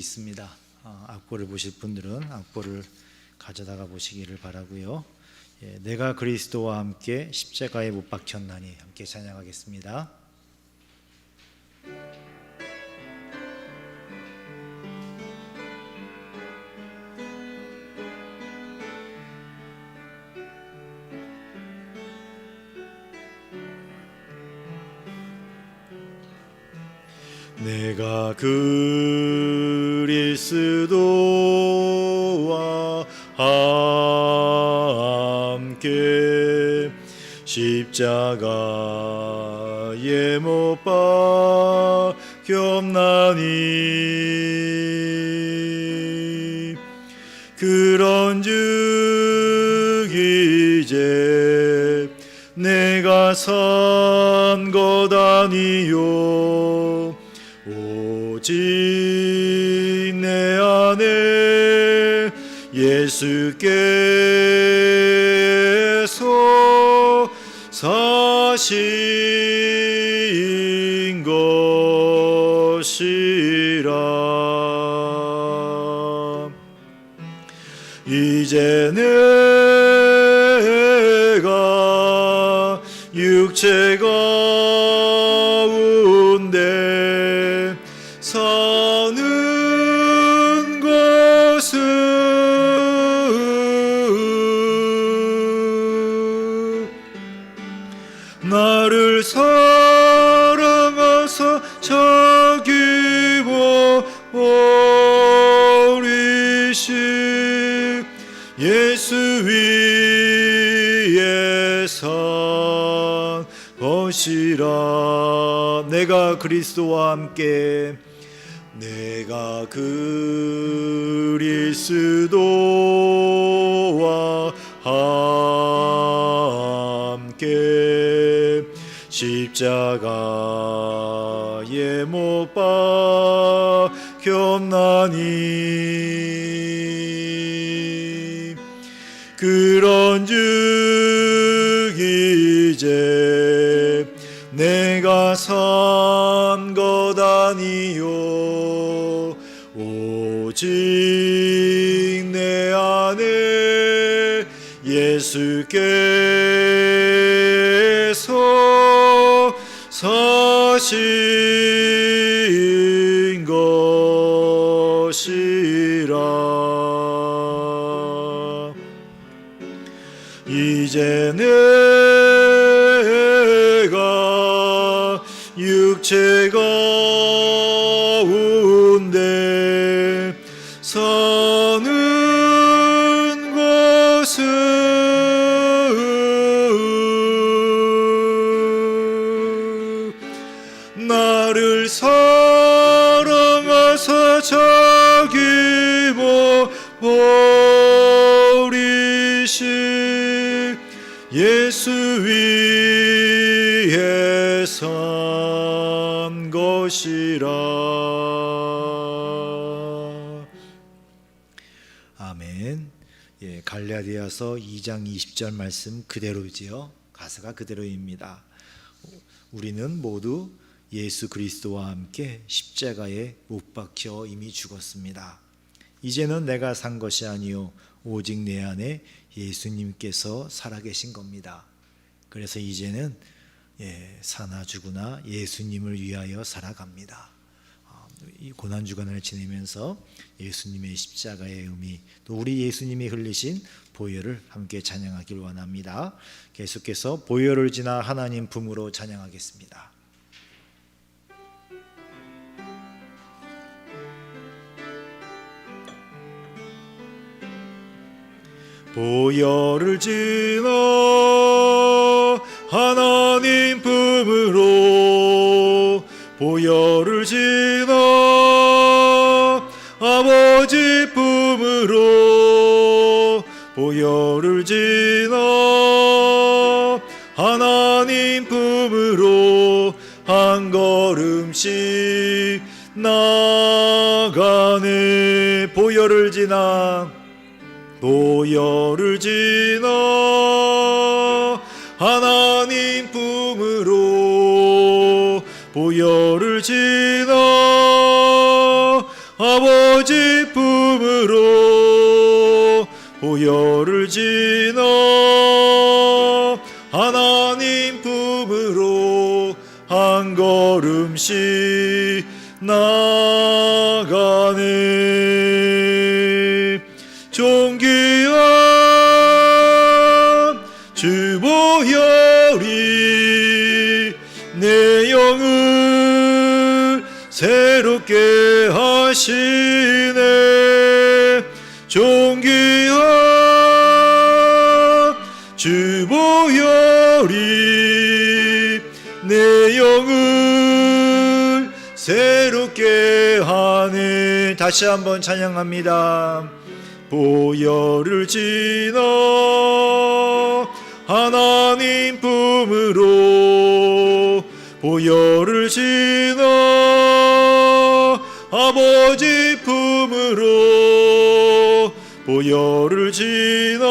있습니다. 악보를 보실 분들은 악보를 가져다가 보시기를 바라고요. 내가 그리스도와 함께 십자가에 못 박혔나니 함께 찬양하겠습니다. 내가 그리스도와 함께 십자가에 못 박혔나니 그런즉 이제 내가 산 것 아니요 오직 내 안에 예수께서 사신 것이라. 이제 내가 육체 가운데 사는 것은 나를 사랑하사 자기 버리신 예수 위에 산 것이라. 내가 그리스도와 함께 내가 그리스도와 함께 십자가에 못 박혔나니 그런즉 이제 내가 산 것 아니요 오직 내 안에 예수께서 사신 것이라. 이제 내가 육체 가운데 사는 것은 나를 사랑하사 자기 버리신 예수 위에 산 것이라. 아멘. 갈라디아서 2장 20절 말씀 그대로지요. 가사가 그대로입니다. 우리는 모두 예수 그리스도와 함께 십자가에 못 박혀 이미 죽었습니다. 이제는 내가 산 것이 아니요 오직 내 안에 예수님께서 살아계신 겁니다. 그래서 이제는 사나 죽으나 예수님을 위하여 살아갑니다. 이 고난주간을 지내면서 예수님의 십자가의 의미, 또 우리 예수님이 흘리신 보혈을 함께 찬양하길 원합니다. 계속해서 보혈을 지나 하나님 품으로 찬양하겠습니다. 보혈을 지나 하나님 품으로 보혈을 지나 아버지 품으로 보혈을 지나 하나님 품으로 한 걸음씩 나가네. 보혈을 지나 보혈을 지나 하나님 품으로 보혈을 지나 아버지 품으로 보혈을 지나 하나님 품으로 한 걸음씩 나가네. 존귀한 주 보혈이 내 영을 새롭게 하시네. 존귀한 주 보혈이 내 영을 새롭게 하네. 다시 한번 찬양합니다. 보혈을 지나 하나님 품으로 보혈을 지나 아버지 품으로 보혈을 지나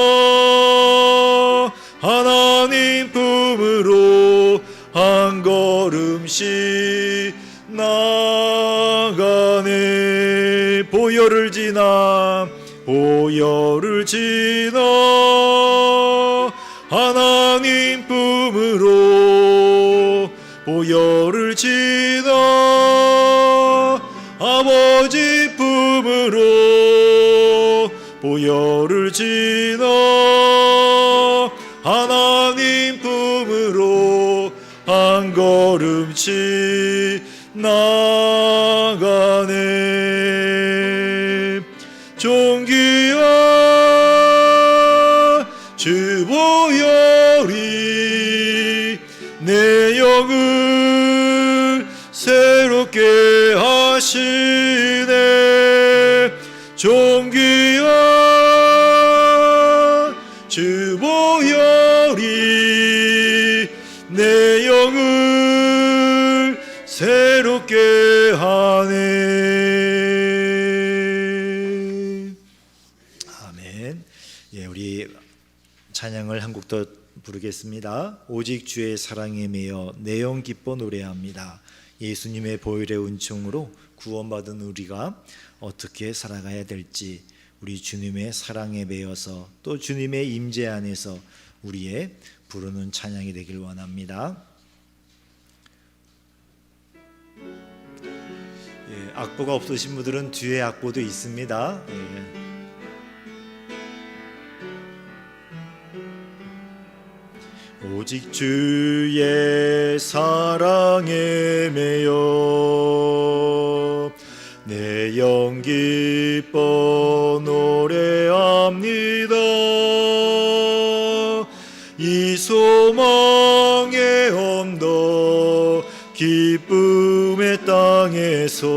하나님 품으로 한 걸음씩 나가네. 보혈을 지나 보혈을 지나 하나님 품으로 보혈을 지나 아버지 품으로 보혈을 지나 하나님 품으로 한 걸음씩 나가네. 존귀한 주 보혈이 내 영을 새롭게 하시네. 존귀한 주 보혈이 내 영을 새롭게 하네. 아멘. 예, 우리 찬양을 한 곡 더 부르겠습니다. 오직 주의 사랑에 매여 내 영 기뻐 노래합니다. 예수님의 보혈의 은총으로 구원받은 우리가 어떻게 살아가야 될지, 우리 주님의 사랑에 매여서 또 주님의 임재 안에서 우리의 부르는 찬양이 되길 원합니다. 예, 악보가 없으신 분들은 뒤에 악보도 있습니다. 예. 오직 주의 사랑에 매여 내 영 기뻐 노래합니다. 이 소망의 언덕 기쁨의 땅에서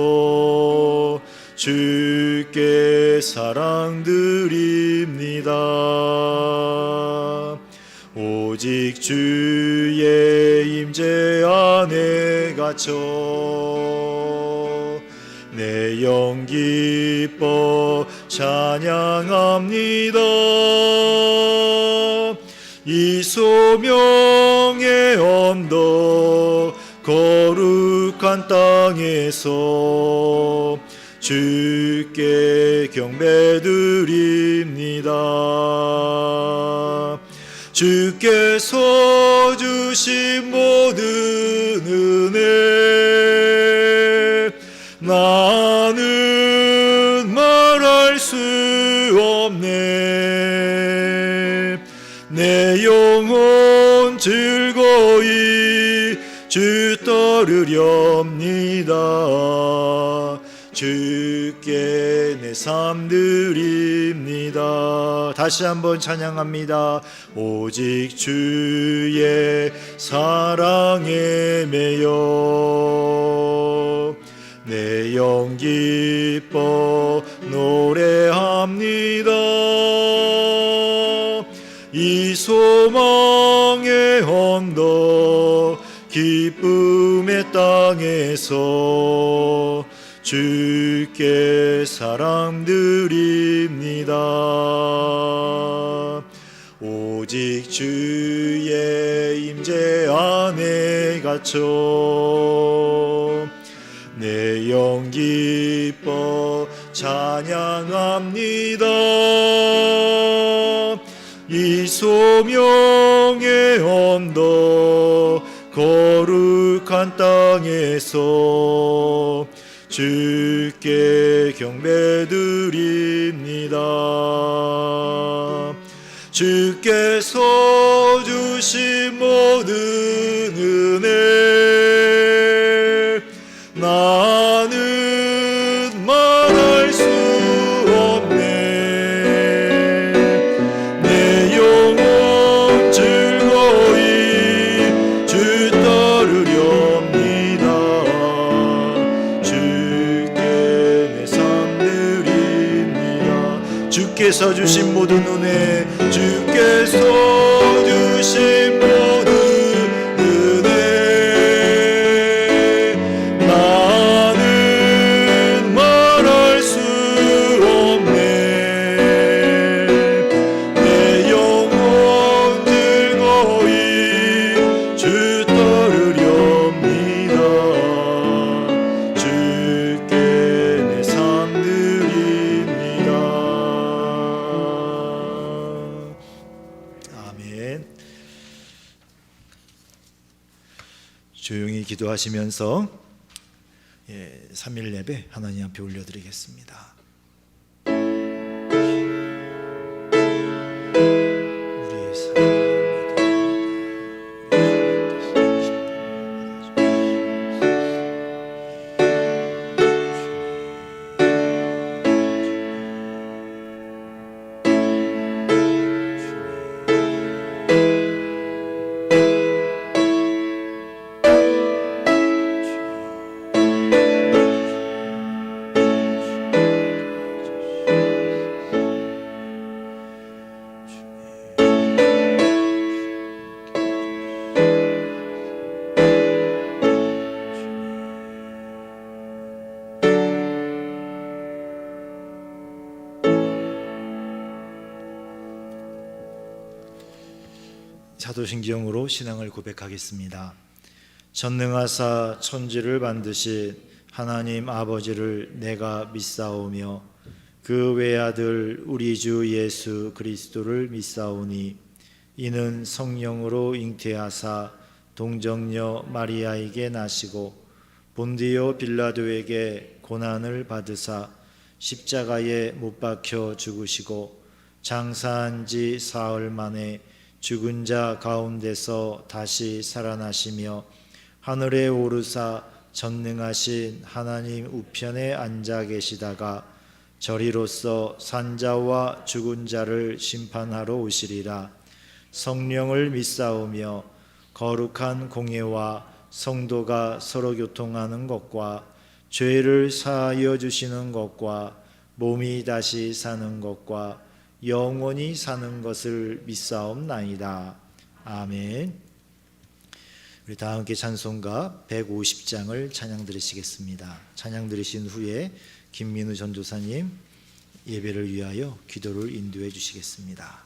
주께 사랑 드립니다. 오직 주의 임재 안에 갇혀 내 영 기뻐 찬양합니다. 이 소명의 언덕 거룩한 땅에서 주께 경배드립니다. 주께서 주신 모든 은혜 나는 말할 수 없네. 내 영혼 즐거이 주 따르렵니다. 주께 내 삶 드립니다. 다시 한번 찬양합니다. 오직 주의 사랑에 매여 내 영 기뻐 노래합니다. 이 소망의 언덕 기쁨의 땅에서 주께 사랑 드립니다. 오직 주의 임재 안에 갇혀 내 영 기뻐 찬양합니다. 이 소명의 언덕 거룩한 땅에서 주께 경배드립니다. 주께서 주신 모든 은혜 나는 말할 수 없네. 내 영혼 즐거이 주 따르렵니다. 주께 내 삶 드립니다. 주께서 주신 모든 은혜, 주께서 주신 모든 은혜 나는 말할 수 없네. 내 영혼 즐거이 주 따르렵니다. 주께 내 삶 드립니다. 아멘. 조용히 기도하시면서 3일 예배 하나님 앞에 올려드리겠습니다. 우리의 사랑을 사도신경으로 신앙을 고백하겠습니다. 전능하사 천지를 만드신 하나님 아버지를 내가 믿사오며 그 외아들 우리 주 예수 그리스도를 믿사오니 이는 성령으로 잉태하사 동정녀 마리아에게 나시고 본디오 빌라도에게 고난을 받으사 십자가에 못 박혀 죽으시고 장사한 지 사흘 만에 죽은 자 가운데서 다시 살아나시며 하늘에 오르사 전능하신 하나님 우편에 앉아 계시다가 저리로서 산자와 죽은 자를 심판하러 오시리라. 성령을 믿사오며 거룩한 공예와 성도가 서로 교통하는 것과 죄를 사하여 주시는 것과 몸이 다시 사는 것과 영원히 사는 것을 믿사옵나이다. 아멘. 우리 다 함께 찬송가 150장을 찬양 드리시겠습니다. 찬양 드리신 후에 김민우 전도사님 예배를 위하여 기도를 인도해 주시겠습니다.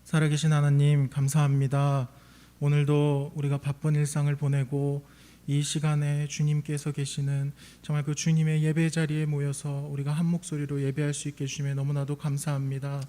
살아계신 하나님 감사합니다. 오늘도 우리가 바쁜 일상을 보내고 이 시간에 주님께서 계시는 정말 그 주님의 예배 자리에 모여서 우리가 한 목소리로 예배할 수 있게 해주심에 너무나도 감사합니다.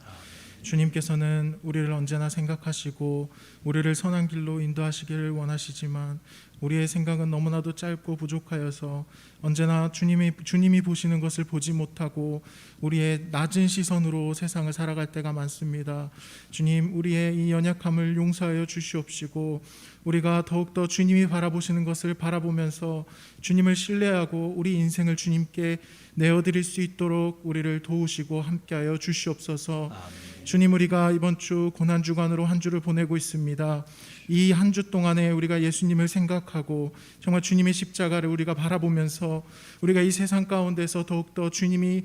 주님께서는 우리를 언제나 생각하시고 우리를 선한 길로 인도하시기를 원하시지만 우리의 생각은 너무나도 짧고 부족하여서 언제나 주님이 보시는 것을 보지 못하고 우리의 낮은 시선으로 세상을 살아갈 때가 많습니다. 주님, 우리의 이 연약함을 용서하여 주시옵시고 우리가 더욱더 주님이 바라보시는 것을 바라보면서 주님을 신뢰하고 우리 인생을 주님께 내어드릴 수 있도록 우리를 도우시고 함께하여 주시옵소서. 아멘. 주님, 우리가 이번 주 고난주간으로 한 주를 보내고 있습니다. 이 한 주 동안에 우리가 예수님을 생각하고 정말 주님의 십자가를 우리가 바라보면서 우리가 이 세상 가운데서 더욱더 주님이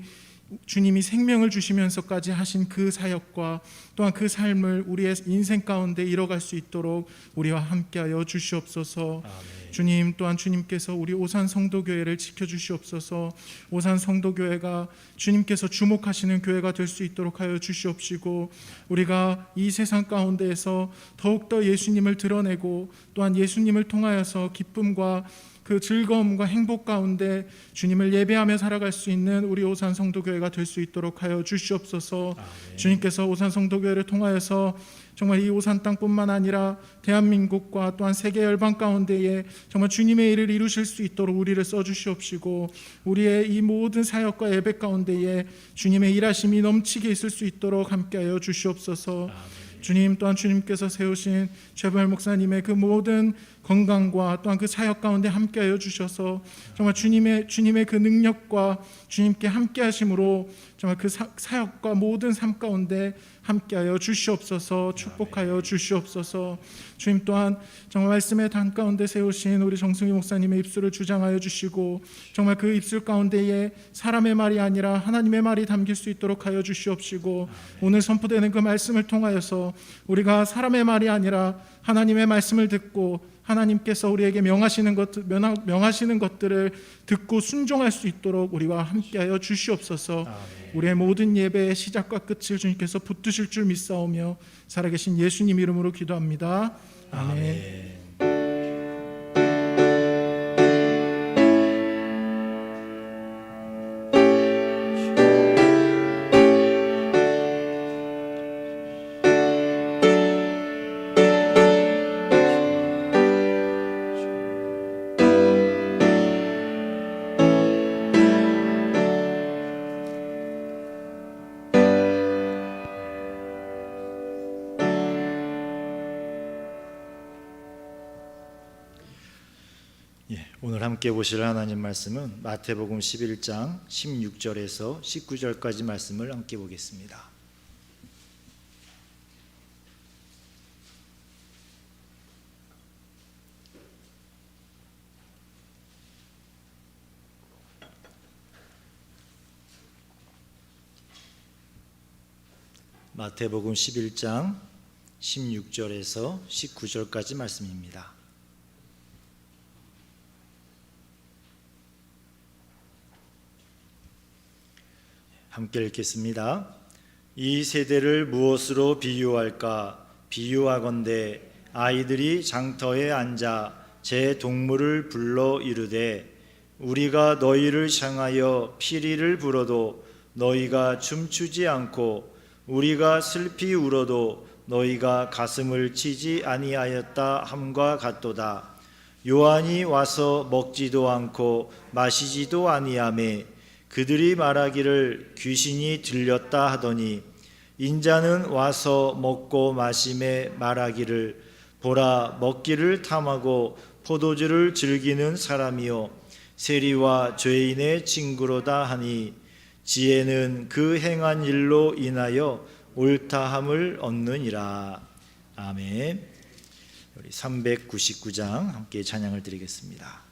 생명을 주시면서까지 하신 그 사역과 또한 그 삶을 우리의 인생 가운데 이뤄갈 수 있도록 우리와 함께하여 주시옵소서. 아멘. 주님, 또한 주님께서 우리 오산 성도교회를 지켜주시옵소서. 오산 성도교회가 주님께서 주목하시는 교회가 될 수 있도록 하여 주시옵시고 우리가 이 세상 가운데에서 더욱더 예수님을 드러내고 또한 예수님을 통하여서 기쁨과 그 즐거움과 행복 가운데 주님을 예배하며 살아갈 수 있는 우리 오산 성도교회가 될 수 있도록 하여 주시옵소서. 아멘. 주님께서 오산 성도교회를 통하여서 정말 이 오산 땅뿐만 아니라 대한민국과 또한 세계 열방 가운데에 정말 주님의 일을 이루실 수 있도록 우리를 써주시옵시고 우리의 이 모든 사역과 예배 가운데에 주님의 일하심이 넘치게 있을 수 있도록 함께하여 주시옵소서. 아멘. 주님, 또한 주님께서 세우신 최부활 목사님의 그 모든 건강과 또한 그 사역 가운데 함께하여 주셔서 정말 주님의 그 능력과 주님께 함께하심으로 정말 그 사역과 모든 삶 가운데 함께하여 주시옵소서. 축복하여 주시옵소서. 주님, 또한 정말 말씀의 단 가운데 세우신 우리 정승희 목사님의 입술을 주장하여 주시고 정말 그 입술 가운데에 사람의 말이 아니라 하나님의 말이 담길 수 있도록 하여 주시옵시고 오늘 선포되는 그 말씀을 통하여서 우리가 사람의 말이 아니라 하나님의 말씀을 듣고 하나님께서 우리에게 명하시는 것들을 듣고 순종할 수 있도록 우리와 함께하여 주시옵소서. 아멘. 우리의 모든 예배의 시작과 끝을 주님께서 붙드실 줄 믿사오며 살아계신 예수님 이름으로 기도합니다. 아멘. 아멘. 오늘 함께 보실 하나님 말씀은 마태복음 11장 16절에서 19절까지 말씀을 함께 보겠습니다. 마태복음 11장 16절에서 19절까지 말씀입니다. 함께 읽겠습니다. 이 세대를 무엇으로 비유할까? 비유하건대 아이들이 장터에 앉아 제 동물을 불러 이르되 우리가 너희를 향하여 피리를 불어도 너희가 춤추지 않고 우리가 슬피 울어도 너희가 가슴을 치지 아니하였다 함과 같도다. 요한이 와서 먹지도 않고 마시지도 아니하매 그들이 말하기를 귀신이 들렸다 하더니 인자는 와서 먹고 마심에 말하기를 보라 먹기를 탐하고 포도주를 즐기는 사람이요 세리와 죄인의 친구로다 하니 지혜는 그 행한 일로 인하여 옳다함을 얻느니라. 아멘. 우리 399장 함께 찬양을 드리겠습니다.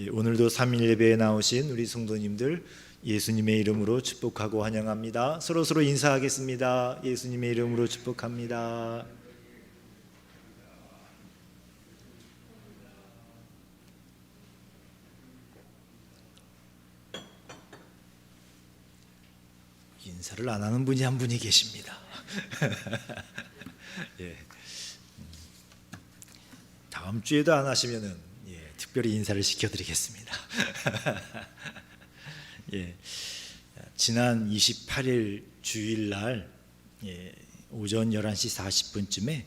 오늘도 3일 예배에 나오신 우리 성도님들 예수님의 이름으로 축복하고 환영합니다. 서로서로 인사하겠습니다. 예수님의 이름으로 축복합니다. 인사를 안 하는 분이 한 분이 계십니다. 예. 다음 주에도 안 하시면은 특별히 인사를 시켜드리겠습니다. 예. 지난 28일 주일날 오전 11시 40분쯤에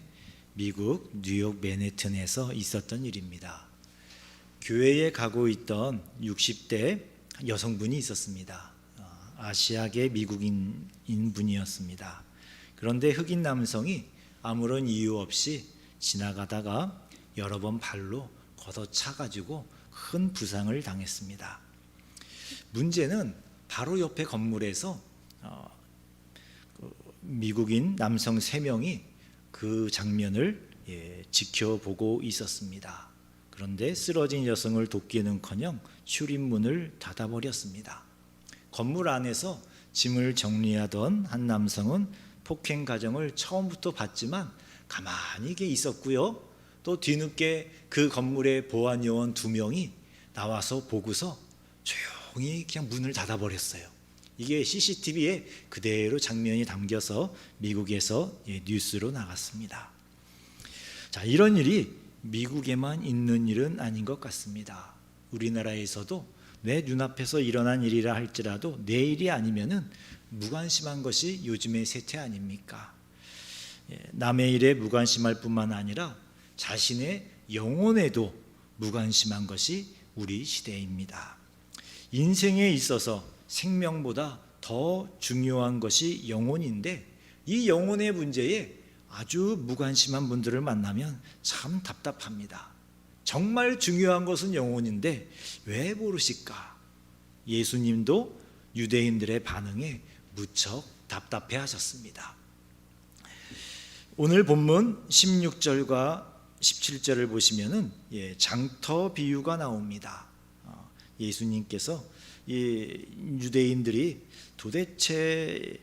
미국 뉴욕 맨해튼에서 있었던 일입니다. 교회에 가고 있던 60대 여성분이 있었습니다. 아시아계 미국인 분이었습니다. 그런데 흑인 남성이 아무런 이유 없이 지나가다가 여러 번 발로 걷어차가지고 큰 부상을 당했습니다. 문제는 바로 옆에 건물에서 미국인 남성 3명이 그 장면을 지켜보고 있었습니다. 그런데 쓰러진 여성을 돕기는커녕 출입문을 닫아버렸습니다. 건물 안에서 짐을 정리하던 한 남성은 폭행 가정을 처음부터 봤지만 가만히 이게 있었고요. 또 뒤늦게 그 건물의 보안 요원 2명이 나와서 보고서 조용히 그냥 문을 닫아버렸어요. 이게 CCTV에 그대로 장면이 담겨서 미국에서 뉴스로 나갔습니다. 자, 이런 일이 미국에만 있는 일은 아닌 것 같습니다. 우리나라에서도 내 눈앞에서 일어난 일이라 할지라도 내 일이 아니면은 무관심한 것이 요즘의 세태 아닙니까? 남의 일에 무관심할 뿐만 아니라 자신의 영혼에도 무관심한 것이 우리 시대입니다. 인생에 있어서 생명보다 더 중요한 것이 영혼인데 이 영혼의 문제에 아주 무관심한 분들을 만나면 참 답답합니다. 정말 중요한 것은 영혼인데 왜 모르실까? 예수님도 유대인들의 반응에 무척 답답해 하셨습니다. 오늘 본문 16절과 17절을 보시면은 장터 비유가 나옵니다. 예수님께서 유대인들이 도대체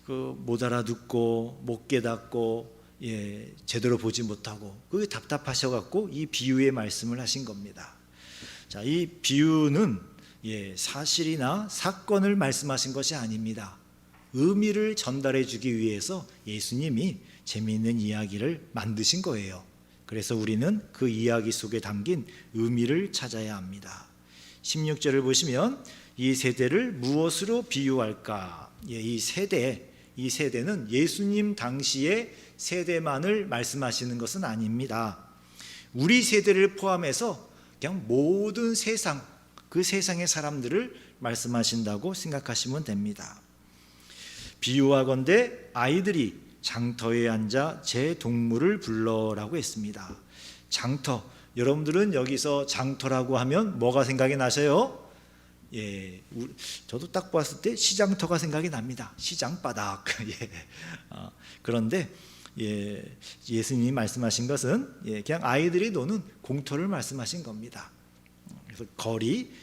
못 알아듣고 못 깨닫고 제대로 보지 못하고 그게 답답하셔갖고 이 비유의 말씀을 하신 겁니다. 자, 이 비유는 사실이나 사건을 말씀하신 것이 아닙니다. 의미를 전달해 주기 위해서 예수님이 재미있는 이야기를 만드신 거예요. 그래서 우리는 그 이야기 속에 담긴 의미를 찾아야 합니다. 16절을 보시면 이 세대를 무엇으로 비유할까? 이 세대는 예수님 당시의 세대만을 말씀하시는 것은 아닙니다. 우리 세대를 포함해서 그냥 모든 세상, 그 세상의 사람들을 말씀하신다고 생각하시면 됩니다. 비유하건대 아이들이 장터에 앉아 제 동물을 불러라고 했습니다. 장터, 여러분들은 여기서 장터라고 하면 뭐가 생각이 나세요? 저도 딱 봤을 때 시장터가 생각이 납니다. 시장바닥. 그런데 예수님이 말씀하신 것은 그냥 아이들이 노는 공터를 말씀하신 겁니다. 그래서 거리,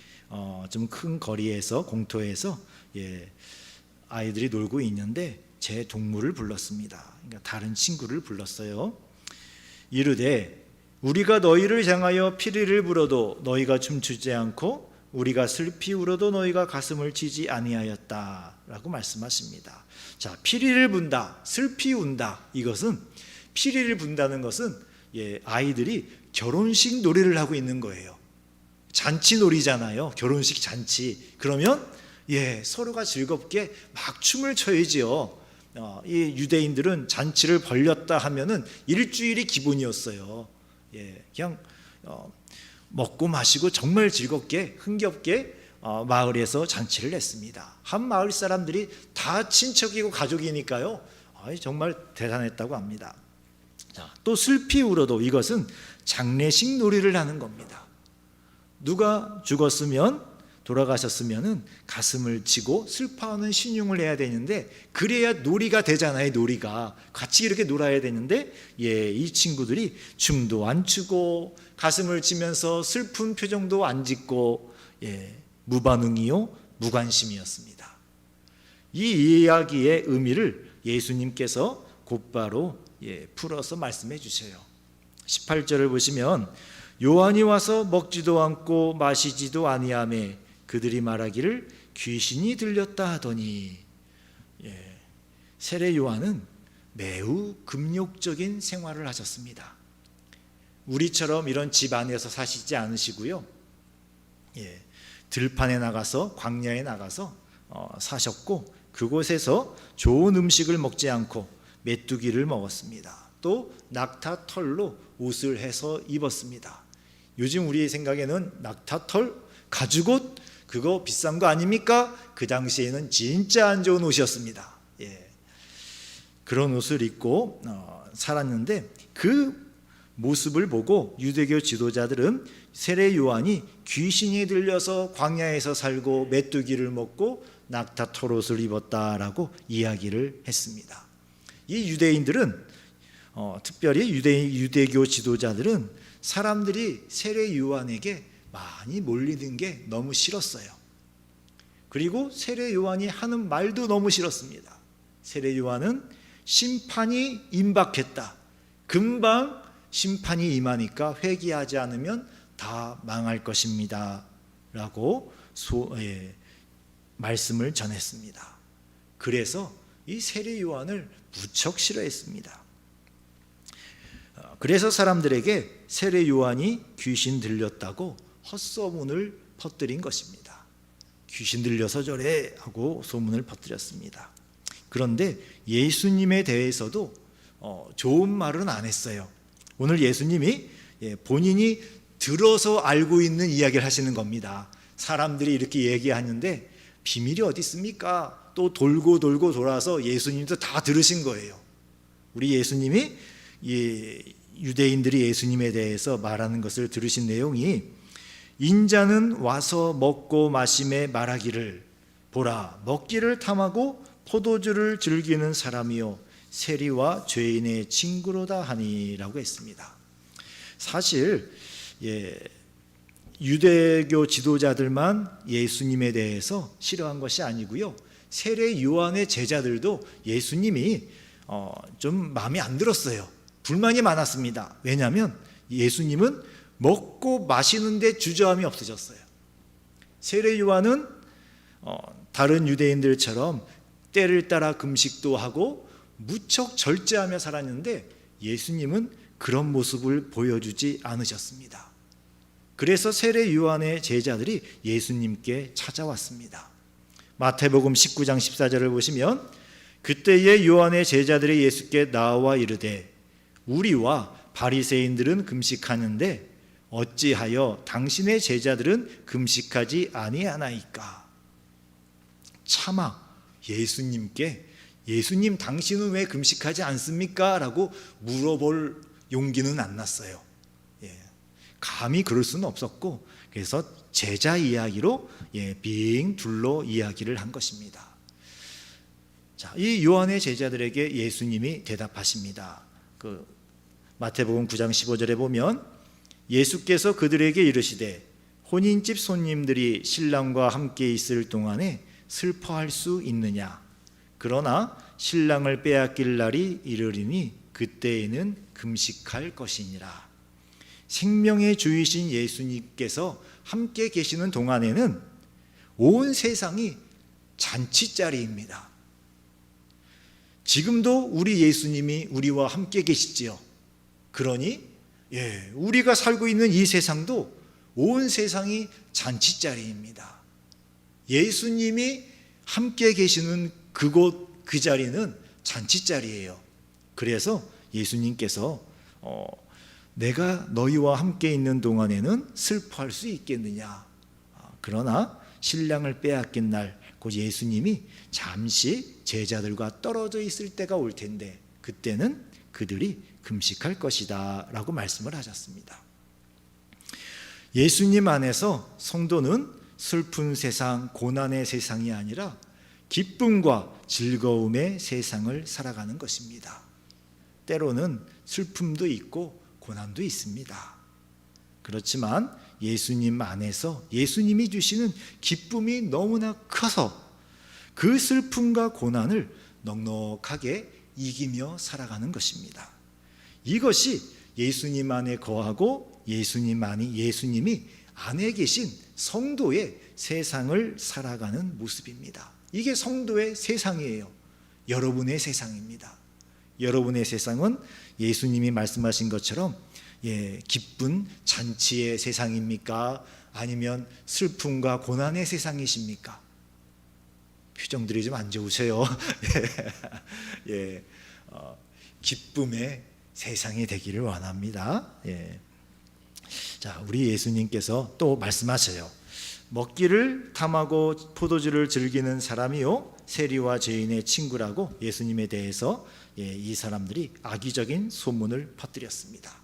좀 큰 거리에서 공터에서 아이들이 놀고 있는데 제 동물을 불렀습니다. 그러니까 다른 친구를 불렀어요. 이르되 우리가 너희를 향하여 피리를 불어도 너희가 춤추지 않고 우리가 슬피 울어도 너희가 가슴을 치지 아니하였다라고 말씀하십니다. 자, 피리를 분다, 슬피 운다. 이것은 피리를 분다는 것은 아이들이 결혼식 놀이를 하고 있는 거예요. 잔치 놀이잖아요. 결혼식 잔치. 그러면 서로가 즐겁게 막 춤을 춰야지요. 이 유대인들은 잔치를 벌렸다 하면은 일주일이 기본이었어요. 그냥 먹고 마시고 정말 즐겁게 흥겹게 마을에서 잔치를 냈습니다. 한 마을 사람들이 다 친척이고 가족이니까요. 정말 대단했다고 합니다. 자, 또 슬피 울어도 이것은 장례식 놀이를 하는 겁니다. 누가 죽었으면 돌아가셨으면은 가슴을 치고 슬퍼하는 신용을 해야 되는데, 그래야 놀이가 되잖아요. 놀이가 같이 이렇게 놀아야 되는데, 이 친구들이 춤도 안 추고 가슴을 치면서 슬픈 표정도 안 짓고, 무반응이요, 무관심이었습니다. 이 이야기의 의미를 예수님께서 곧바로 풀어서 말씀해 주셔요. 18절을 보시면, 요한이 와서 먹지도 않고 마시지도 아니하매 그들이 말하기를 귀신이 들렸다 하더니, 세례 요한은 매우 금욕적인 생활을 하셨습니다. 우리처럼 이런 집 안에서 사시지 않으시고요, 들판에 나가서, 광야에 나가서 사셨고, 그곳에서 좋은 음식을 먹지 않고 메뚜기를 먹었습니다. 또 낙타 털로 옷을 해서 입었습니다. 요즘 우리 생각에는 낙타 털, 가죽옷, 그거 비싼 거 아닙니까? 그 당시에는 진짜 안 좋은 옷이었습니다. 그런 옷을 입고 살았는데, 그 모습을 보고 유대교 지도자들은 세례 요한이 귀신이 들려서 광야에서 살고 메뚜기를 먹고 낙타 털옷을 입었다라고 이야기를 했습니다. 이 유대인들은, 특별히 유대교 지도자들은 사람들이 세례 요한에게 많이 몰리는 게 너무 싫었어요. 그리고 세례 요한이 하는 말도 너무 싫었습니다. 세례 요한은 심판이 임박했다, 금방 심판이 임하니까 회개하지 않으면 다 망할 것입니다 라고 말씀을 전했습니다. 그래서 이 세례 요한을 무척 싫어했습니다. 그래서 사람들에게 세례 요한이 귀신 들렸다고 헛소문을 퍼뜨린 것입니다. 귀신 들려서 저래 하고 소문을 퍼뜨렸습니다. 그런데 예수님에 대해서도 좋은 말은 안 했어요. 오늘 예수님이 본인이 들어서 알고 있는 이야기를 하시는 겁니다. 사람들이 이렇게 얘기하는데 비밀이 어디 있습니까? 또 돌고 돌고 돌아서 예수님도 다 들으신 거예요. 우리 예수님이 유대인들이 예수님에 대해서 말하는 것을 들으신 내용이, 인자는 와서 먹고 마심에 말하기를 보라, 먹기를 탐하고 포도주를 즐기는 사람이요 세리와 죄인의 친구로다 하니라고 했습니다. 사실 유대교 지도자들만 예수님에 대해서 싫어한 것이 아니고요, 세례 요한의 제자들도 예수님이 좀 마음에 안 들었어요. 불만이 많았습니다. 왜냐하면 예수님은 먹고 마시는데 주저함이 없으셨어요. 세례 요한은 다른 유대인들처럼 때를 따라 금식도 하고 무척 절제하며 살았는데, 예수님은 그런 모습을 보여주지 않으셨습니다. 그래서 세례 요한의 제자들이 예수님께 찾아왔습니다. 마태복음 19장 14절을 보시면, 그때에 요한의 제자들이 예수께 나와 이르되 우리와 바리새인들은 금식하는데 어찌하여 당신의 제자들은 금식하지 아니하나이까? 차마 예수님께, 예수님 당신은 왜 금식하지 않습니까? 라고 물어볼 용기는 안 났어요. 감히 그럴 수는 없었고, 그래서 제자 이야기로 빙 둘러 이야기를 한 것입니다. 자, 이 요한의 제자들에게 예수님이 대답하십니다. 마태복음 9장 15절에 보면, 예수께서 그들에게 이르시되 혼인집 손님들이 신랑과 함께 있을 동안에 슬퍼할 수 있느냐? 그러나 신랑을 빼앗길 날이 이르리니 그때에는 금식할 것이니라. 생명의 주이신 예수님께서 함께 계시는 동안에는 온 세상이 잔치자리입니다. 지금도 우리 예수님이 우리와 함께 계시지요. 그러니 우리가 살고 있는 이 세상도 온 세상이 잔치자리입니다. 예수님이 함께 계시는 그곳, 그 자리는 잔치자리예요. 그래서 예수님께서 내가 너희와 함께 있는 동안에는 슬퍼할 수 있겠느냐? 그러나 신랑을 빼앗긴 날, 곧 예수님이 잠시 제자들과 떨어져 있을 때가 올 텐데 그때는 그들이 금식할 것이다 라고 말씀을 하셨습니다. 예수님 안에서 성도는 슬픈 세상, 고난의 세상이 아니라 기쁨과 즐거움의 세상을 살아가는 것입니다. 때로는 슬픔도 있고 고난도 있습니다. 그렇지만 예수님 안에서 예수님이 주시는 기쁨이 너무나 커서 그 슬픔과 고난을 넉넉하게 이기며 살아가는 것입니다. 이것이 예수님 안에 거하고 예수님이 안에 계신 성도의 세상을 살아가는 모습입니다. 이게 성도의 세상이에요. 여러분의 세상입니다. 여러분의 세상은 예수님이 말씀하신 것처럼 기쁜 잔치의 세상입니까? 아니면 슬픔과 고난의 세상이십니까? 표정들이 좀 안 좋으세요. 기쁨의 세상이 되기를 원합니다. 자, 우리 예수님께서 또 말씀하셔요. 먹기를 탐하고 포도주를 즐기는 사람이요 세리와 죄인의 친구라고 예수님에 대해서 이 사람들이 악의적인 소문을 퍼뜨렸습니다.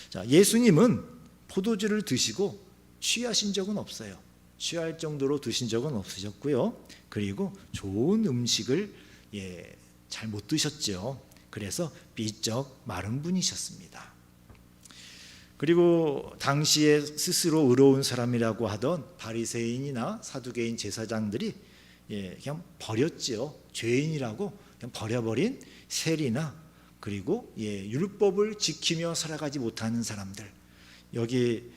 자, 예수님은 포도주를 드시고 취하신 적은 없어요. 취할 정도로 드신 적은 없으셨고요. 그리고 좋은 음식을 잘 못 드셨죠. 그래서 삐쩍 마른 분이셨습니다. 그리고 당시에 스스로 의로운 사람이라고 하던 바리새인이나 사두개인 제사장들이 그냥 버렸지요. 죄인이라고 그냥 버려버린 세리나 그리고 율법을 지키며 살아가지 못하는 사람들. 여기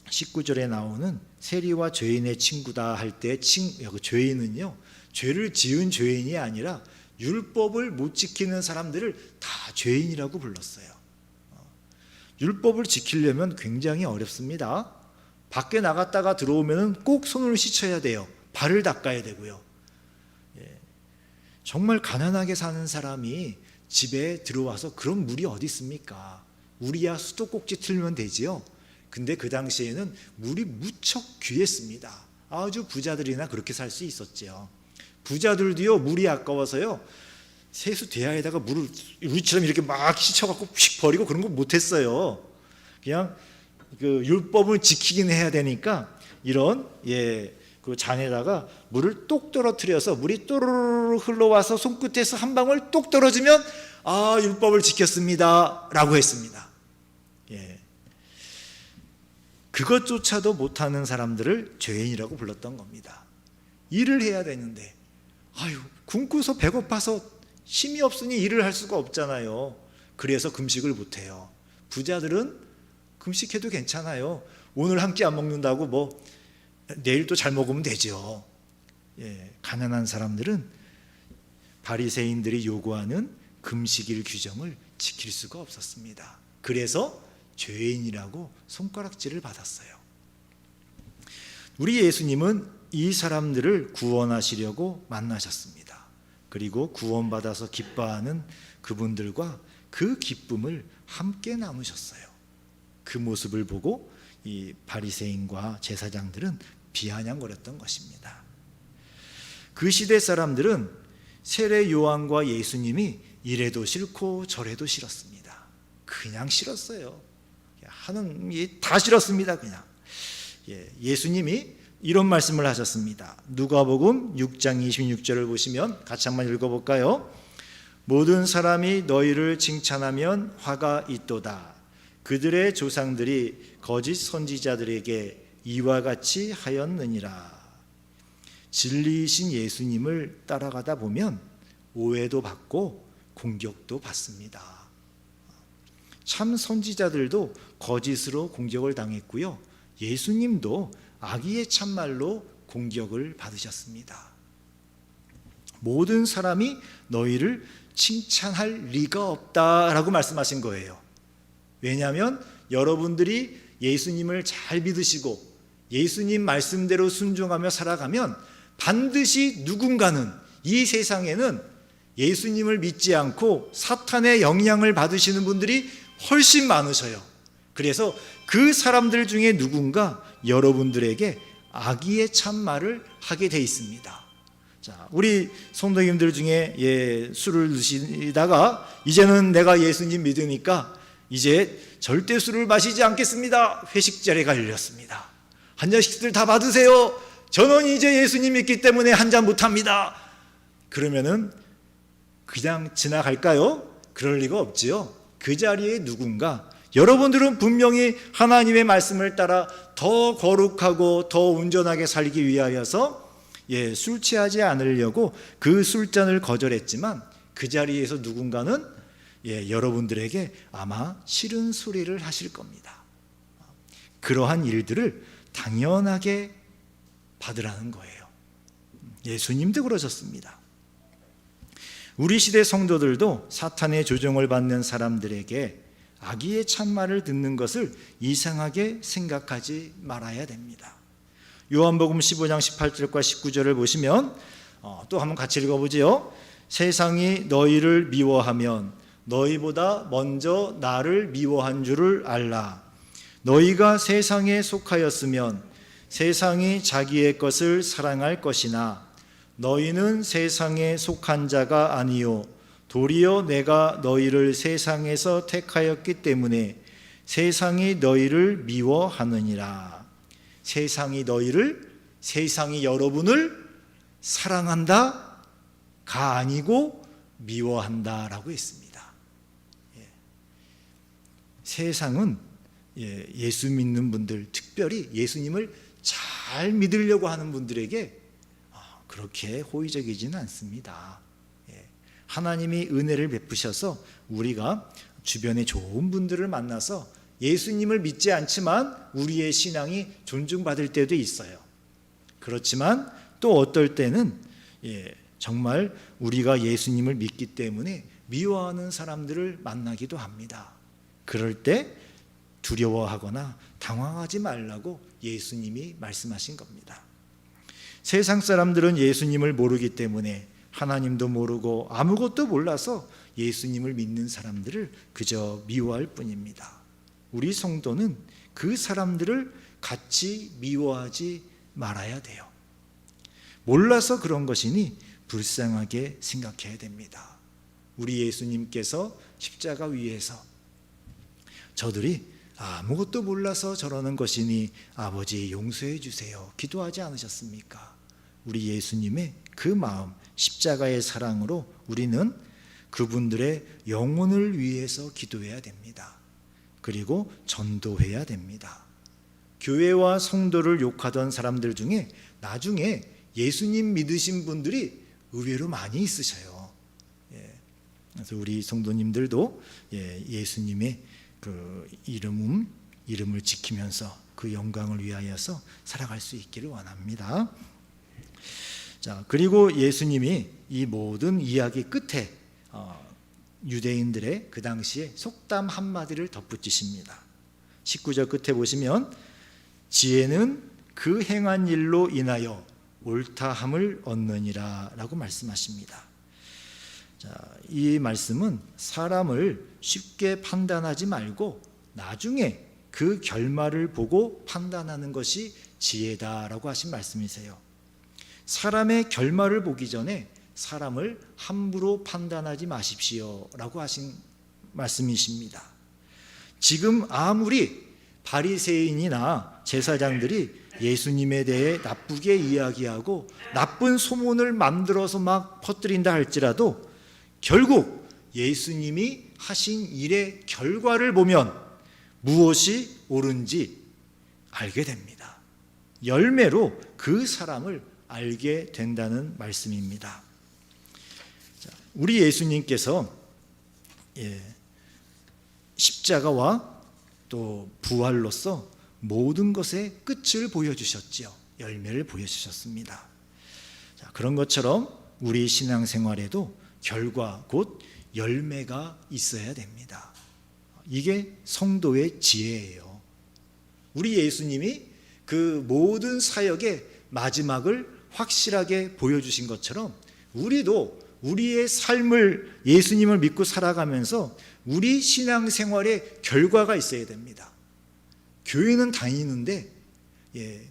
19절에 나오는 세리와 죄인의 친구다 할 때 죄인은요, 죄를 지은 죄인이 아니라 율법을 못 지키는 사람들을 다 죄인이라고 불렀어요. 율법을 지키려면 굉장히 어렵습니다. 밖에 나갔다가 들어오면 꼭 손을 씻어야 돼요. 발을 닦아야 되고요. 정말 가난하게 사는 사람이 집에 들어와서 그런 물이 어디 있습니까? 우리야 수도꼭지 틀면 되지요. 근데 그 당시에는 물이 무척 귀했습니다. 아주 부자들이나 그렇게 살 수 있었죠. 부자들도요, 물이 아까워서요, 세수 대야에다가 물을 우리처럼 이렇게 막 씻어갖고 휙 버리고 그런 거 못했어요. 그냥 그 율법을 지키긴 해야 되니까 이런 그 잔에다가 물을 똑 떨어뜨려서 물이 또르르 흘러와서 손끝에서 한 방울 똑 떨어지면 율법을 지켰습니다라고 했습니다. 그것조차도 못하는 사람들을 죄인이라고 불렀던 겁니다. 일을 해야 되는데 굶고서 배고파서 힘이 없으니 일을 할 수가 없잖아요. 그래서 금식을 못해요. 부자들은 금식해도 괜찮아요. 오늘 한 끼 안 먹는다고 내일 또 잘 먹으면 되죠. 가난한 사람들은 바리새인들이 요구하는 금식일 규정을 지킬 수가 없었습니다. 그래서 죄인이라고 손가락질을 받았어요. 우리 예수님은 이 사람들을 구원하시려고 만나셨습니다. 그리고 구원받아서 기뻐하는 그분들과 그 기쁨을 함께 나누셨어요. 그 모습을 보고 이 바리새인과 제사장들은 비아냥거렸던 것입니다. 그 시대 사람들은 세례 요한과 예수님이 이래도 싫고 저래도 싫었습니다. 그냥 싫었어요. 하는 다 싫었습니다. 그냥. 예수님이 이런 말씀을 하셨습니다. 누가복음 6장 26절을 보시면 같이 한번 읽어볼까요? 모든 사람이 너희를 칭찬하면 화가 있도다. 그들의 조상들이 거짓 선지자들에게 이와 같이 하였느니라. 진리이신 예수님을 따라가다 보면 오해도 받고 공격도 받습니다. 참 선지자들도 거짓으로 공격을 당했고요. 예수님도 악의의 참말로 공격을 받으셨습니다. 모든 사람이 너희를 칭찬할 리가 없다라고 말씀하신 거예요. 왜냐하면 여러분들이 예수님을 잘 믿으시고 예수님 말씀대로 순종하며 살아가면 반드시 누군가는 이 세상에는 예수님을 믿지 않고 사탄의 영향을 받으시는 분들이 훨씬 많으셔요. 그래서 그 사람들 중에 누군가 여러분들에게 악의의 참말을 하게 돼 있습니다. 자, 우리 성도님들 중에 술을 드시다가 이제는 내가 예수님 믿으니까 이제 절대 술을 마시지 않겠습니다. 회식 자리가 열렸습니다. 한 잔씩들 다 받으세요. 저는 이제 예수님 믿기 때문에 한 잔 못합니다. 그러면은 그냥 지나갈까요? 그럴 리가 없지요. 그 자리에 누군가, 여러분들은 분명히 하나님의 말씀을 따라 더 거룩하고 더 온전하게 살기 위하여서 술 취하지 않으려고 그 술잔을 거절했지만 그 자리에서 누군가는 여러분들에게 아마 싫은 소리를 하실 겁니다. 그러한 일들을 당연하게 받으라는 거예요. 예수님도 그러셨습니다. 우리 시대 성도들도 사탄의 조종을 받는 사람들에게 악의의 참말을 듣는 것을 이상하게 생각하지 말아야 됩니다. 요한복음 15장 18절과 19절을 보시면 또 한번 같이 읽어보지요. 세상이 너희를 미워하면 너희보다 먼저 나를 미워한 줄을 알라. 너희가 세상에 속하였으면 세상이 자기의 것을 사랑할 것이나 너희는 세상에 속한 자가 아니요 도리어 내가 너희를 세상에서 택하였기 때문에 세상이 너희를 미워하느니라. 세상이 여러분을 사랑한다가 아니고 미워한다라고 했습니다. 세상은 예수 믿는 분들, 특별히 예수님을 잘 믿으려고 하는 분들에게 그렇게 호의적이지는 않습니다. 하나님이 은혜를 베푸셔서 우리가 주변에 좋은 분들을 만나서 예수님을 믿지 않지만 우리의 신앙이 존중받을 때도 있어요. 그렇지만 또 어떨 때는 정말 우리가 예수님을 믿기 때문에 미워하는 사람들을 만나기도 합니다. 그럴 때 두려워하거나 당황하지 말라고 예수님이 말씀하신 겁니다. 세상 사람들은 예수님을 모르기 때문에 하나님도 모르고 아무것도 몰라서 예수님을 믿는 사람들을 그저 미워할 뿐입니다. 우리 성도는 그 사람들을 같이 미워하지 말아야 돼요. 몰라서 그런 것이니 불쌍하게 생각해야 됩니다. 우리 예수님께서 십자가 위에서 저들이 아무것도 몰라서 저러는 것이니 아버지 용서해 주세요 기도하지 않으셨습니까? 우리 예수님의 그 마음, 십자가의 사랑으로 우리는 그분들의 영혼을 위해서 기도해야 됩니다. 그리고 전도해야 됩니다. 교회와 성도를 욕하던 사람들 중에 나중에 예수님 믿으신 분들이 의외로 많이 있으셔요. 그래서 우리 성도님들도 예수님의 그 이름을 지키면서 그 영광을 위하여서 살아갈 수 있기를 원합니다. 자, 그리고 예수님이 이 모든 이야기 끝에 유대인들의 그 당시에 속담 한마디를 덧붙이십니다. 19절 끝에 보시면 지혜는 그 행한 일로 인하여 옳다함을 얻느니라 라고 말씀하십니다. 자, 이 말씀은 사람을 쉽게 판단하지 말고 나중에 그 결말을 보고 판단하는 것이 지혜다라고 하신 말씀이세요. 사람의 결말을 보기 전에 사람을 함부로 판단하지 마십시오 라고 하신 말씀이십니다. 지금 아무리 바리새인이나 제사장들이 예수님에 대해 나쁘게 이야기하고 나쁜 소문을 만들어서 막 퍼뜨린다 할지라도 결국 예수님이 하신 일의 결과를 보면 무엇이 옳은지 알게 됩니다. 열매로 그 사람을 알게 된다는 말씀입니다. 우리 예수님께서 십자가와 또 부활로서 모든 것의 끝을 보여주셨지요. 열매를 보여주셨습니다. 그런 것처럼 우리 신앙생활에도 결과 곧 열매가 있어야 됩니다. 이게 성도의 지혜예요. 우리 예수님이 그 모든 사역의 마지막을 확실하게 보여주신 것처럼 우리도 우리의 삶을 예수님을 믿고 살아가면서 우리 신앙생활에 결과가 있어야 됩니다. 교회는 다니는데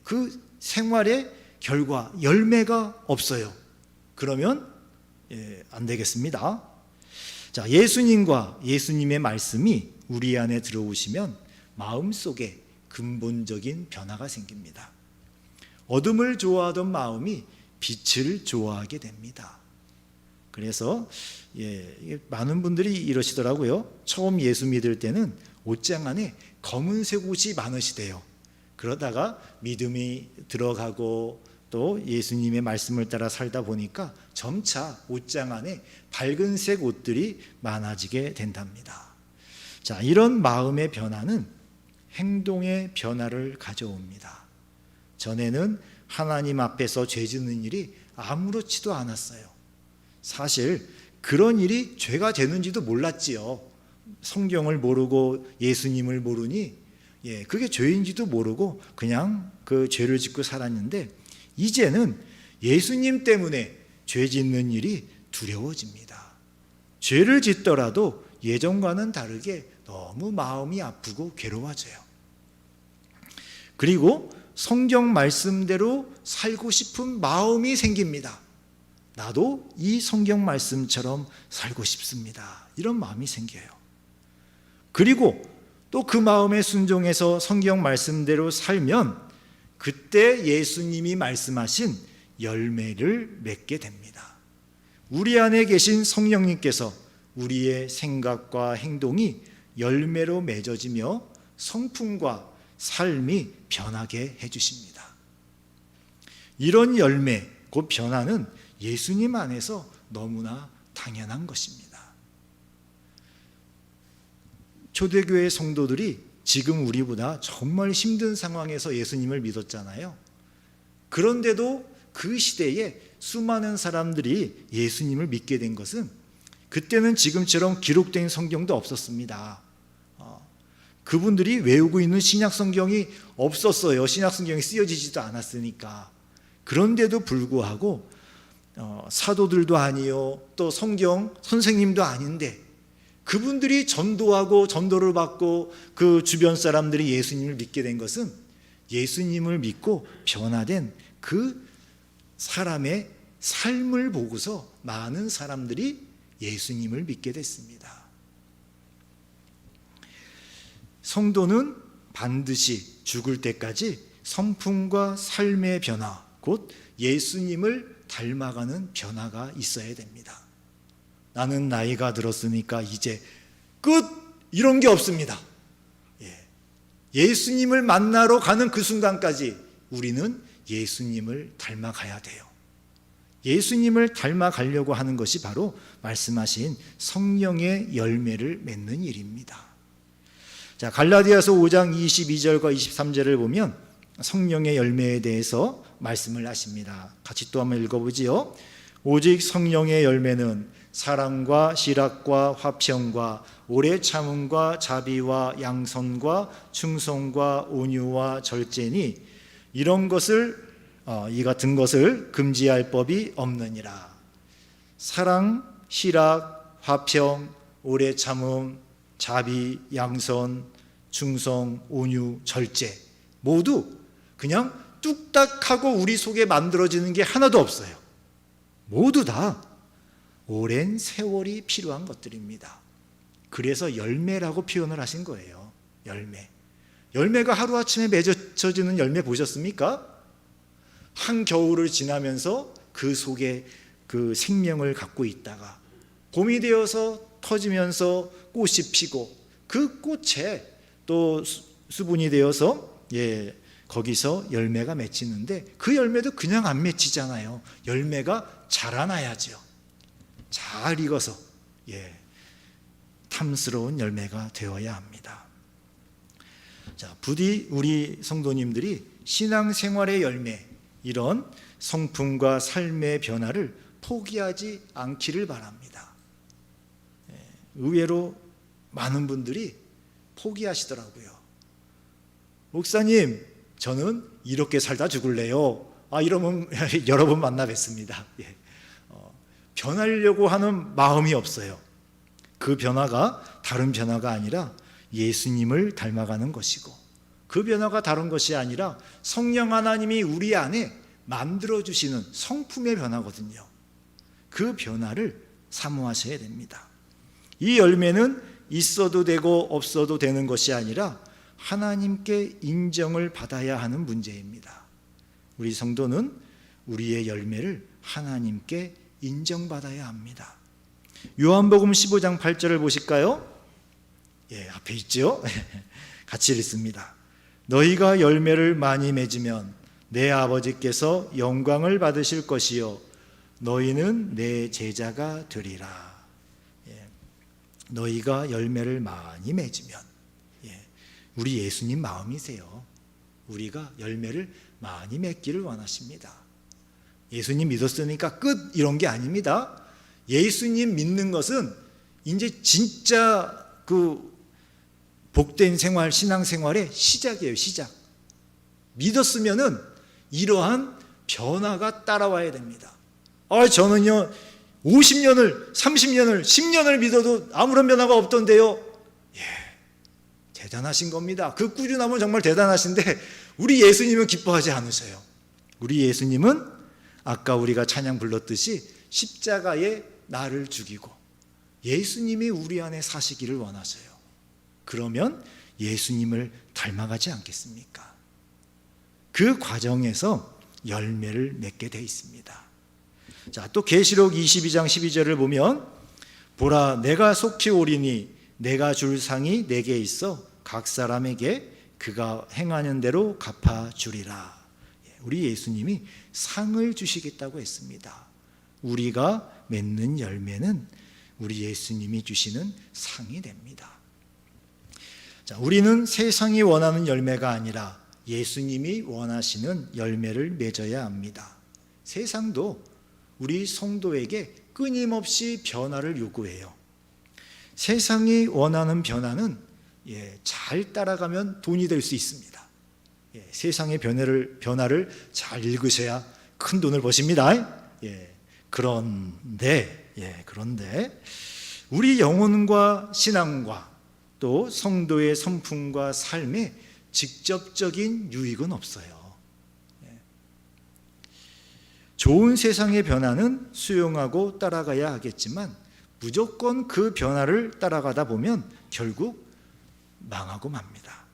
그 생활의 결과, 열매가 없어요. 그러면 안 되겠습니다. 자, 예수님과 예수님의 말씀이 우리 안에 들어오시면 마음속에 근본적인 변화가 생깁니다. 어둠을 좋아하던 마음이 빛을 좋아하게 됩니다. 그래서 많은 분들이 이러시더라고요. 처음 예수 믿을 때는 옷장 안에 검은색 옷이 많으시대요. 그러다가 믿음이 들어가고 또 예수님의 말씀을 따라 살다 보니까 점차 옷장 안에 밝은색 옷들이 많아지게 된답니다. 자, 이런 마음의 변화는 행동의 변화를 가져옵니다. 전에는 하나님 앞에서 죄 짓는 일이 아무렇지도 않았어요. 사실 그런 일이 죄가 되는지도 몰랐지요. 성경을 모르고 예수님을 모르니 그게 죄인지도 모르고 그냥 그 죄를 짓고 살았는데, 이제는 예수님 때문에 죄 짓는 일이 두려워집니다. 죄를 짓더라도 예전과는 다르게 너무 마음이 아프고 괴로워져요. 그리고 성경 말씀대로 살고 싶은 마음이 생깁니다. 나도 이 성경 말씀처럼 살고 싶습니다. 이런 마음이 생겨요. 그리고 또 그 마음에 순종해서 성경 말씀대로 살면 그때 예수님이 말씀하신 열매를 맺게 됩니다. 우리 안에 계신 성령님께서 우리의 생각과 행동이 열매로 맺어지며 성품과 삶이 변하게 해주십니다. 이런 열매, 그 변화는 예수님 안에서 너무나 당연한 것입니다. 초대교회 성도들이 지금 우리보다 정말 힘든 상황에서 예수님을 믿었잖아요. 그런데도 그 시대에 수많은 사람들이 예수님을 믿게 된 것은 그때는 지금처럼 기록된 성경도 없었습니다. 그분들이 외우고 있는 신약 성경이 없었어요. 신약 성경이 쓰여지지도 않았으니까. 그런데도 불구하고 사도들도 아니요, 또 성경 선생님도 아닌데 그분들이 전도하고 전도를 받고 그 주변 사람들이 예수님을 믿게 된 것은 예수님을 믿고 변화된 그 사람의 삶을 보고서 많은 사람들이 예수님을 믿게 됐습니다. 성도는 반드시 죽을 때까지 성품과 삶의 변화, 곧 예수님을 닮아가는 변화가 있어야 됩니다. 나는 나이가 들었으니까 이제 끝! 이런 게 없습니다. 예수님을 만나러 가는 그 순간까지 우리는 예수님을 닮아가야 돼요. 예수님을 닮아가려고 하는 것이 바로 말씀하신 성령의 열매를 맺는 일입니다. 자, 갈라디아서 5장 22절과 23절을 보면 성령의 열매에 대해서 말씀을 하십니다. 같이 또 한번 읽어보지요. 오직 성령의 열매는 사랑과 실학과 화평과 오래 참음과 자비와 양선과 충성과 온유와 절제니 이런 것을 이 같은 것을 금지할 법이 없느니라. 사랑, 실학, 화평, 오래 참음, 자비, 양선, 충성, 온유, 절제 모두 그냥 뚝딱하고 우리 속에 만들어지는 게 하나도 없어요. 모두 다 오랜 세월이 필요한 것들입니다. 그래서 열매라고 표현을 하신 거예요. 열매. 열매가 하루아침에 맺어지는 열매 보셨습니까? 한겨울을 지나면서 그 속에 그 생명을 갖고 있다가 봄이 되어서 터지면서 꽃이 피고 그 꽃에 또 수분이 되어서 거기서 열매가 맺히는데 그 열매도 그냥 안 맺히잖아요. 열매가 자라나야죠. 잘 익어서 탐스러운 열매가 되어야 합니다. 자, 부디 우리 성도님들이 신앙생활의 열매, 이런 성품과 삶의 변화를 포기하지 않기를 바랍니다. 의외로 많은 분들이 포기하시더라고요. 목사님, 저는 이렇게 살다 죽을래요. 이러면 여러 번 만나 뵙습니다. 변하려고 하는 마음이 없어요. 그 변화가 다른 변화가 아니라 예수님을 닮아가는 것이고, 그 변화가 다른 것이 아니라 성령 하나님이 우리 안에 만들어주시는 성품의 변화거든요. 그 변화를 사모하셔야 됩니다. 이 열매는 있어도 되고 없어도 되는 것이 아니라 하나님께 인정을 받아야 하는 문제입니다. 우리 성도는 우리의 열매를 하나님께 인정받아야 합니다. 요한복음 15장 8절을 보실까요? 앞에 있죠? 같이 읽습니다. 너희가 열매를 많이 맺으면 내 아버지께서 영광을 받으실 것이요 너희는 내 제자가 되리라. 너희가 열매를 많이 맺으면, 우리 예수님 마음이세요. 우리가 열매를 많이 맺기를 원하십니다. 예수님 믿었으니까 끝 이런 게 아닙니다. 예수님 믿는 것은 이제 진짜 그 복된 생활, 신앙생활의 시작이에요. 시작. 믿었으면은 이러한 변화가 따라와야 됩니다. 저는요 50년을 30년을 10년을 믿어도 아무런 변화가 없던데요. 대단하신 겁니다. 그 꾸준함은 정말 대단하신데 우리 예수님은 기뻐하지 않으세요. 우리 예수님은 아까 우리가 찬양 불렀듯이 십자가에 나를 죽이고 예수님이 우리 안에 사시기를 원하세요. 그러면 예수님을 닮아가지 않겠습니까? 그 과정에서 열매를 맺게 돼 있습니다. 자, 또 계시록 22장 12절을 보면 보라 내가 속히 오리니 내가 줄 상이 내게 있어 각 사람에게 그가 행하는 대로 갚아주리라. 우리 예수님이 상을 주시겠다고 했습니다. 우리가 맺는 열매는 우리 예수님이 주시는 상이 됩니다. 자, 우리는 세상이 원하는 열매가 아니라 예수님이 원하시는 열매를 맺어야 합니다. 세상도 우리 성도에게 끊임없이 변화를 요구해요. 세상이 원하는 변화는 잘 따라가면 돈이 될 수 있습니다. 세상의 변화를 잘 읽으셔야 큰 돈을 버십니다. 그런데 우리 영혼과 신앙과 또 성도의 성품과 삶에 직접적인 유익은 없어요. 좋은 세상의 변화는 수용하고 따라가야 하겠지만 무조건 그 변화를 따라가다 보면 결국 망하고 맙니다.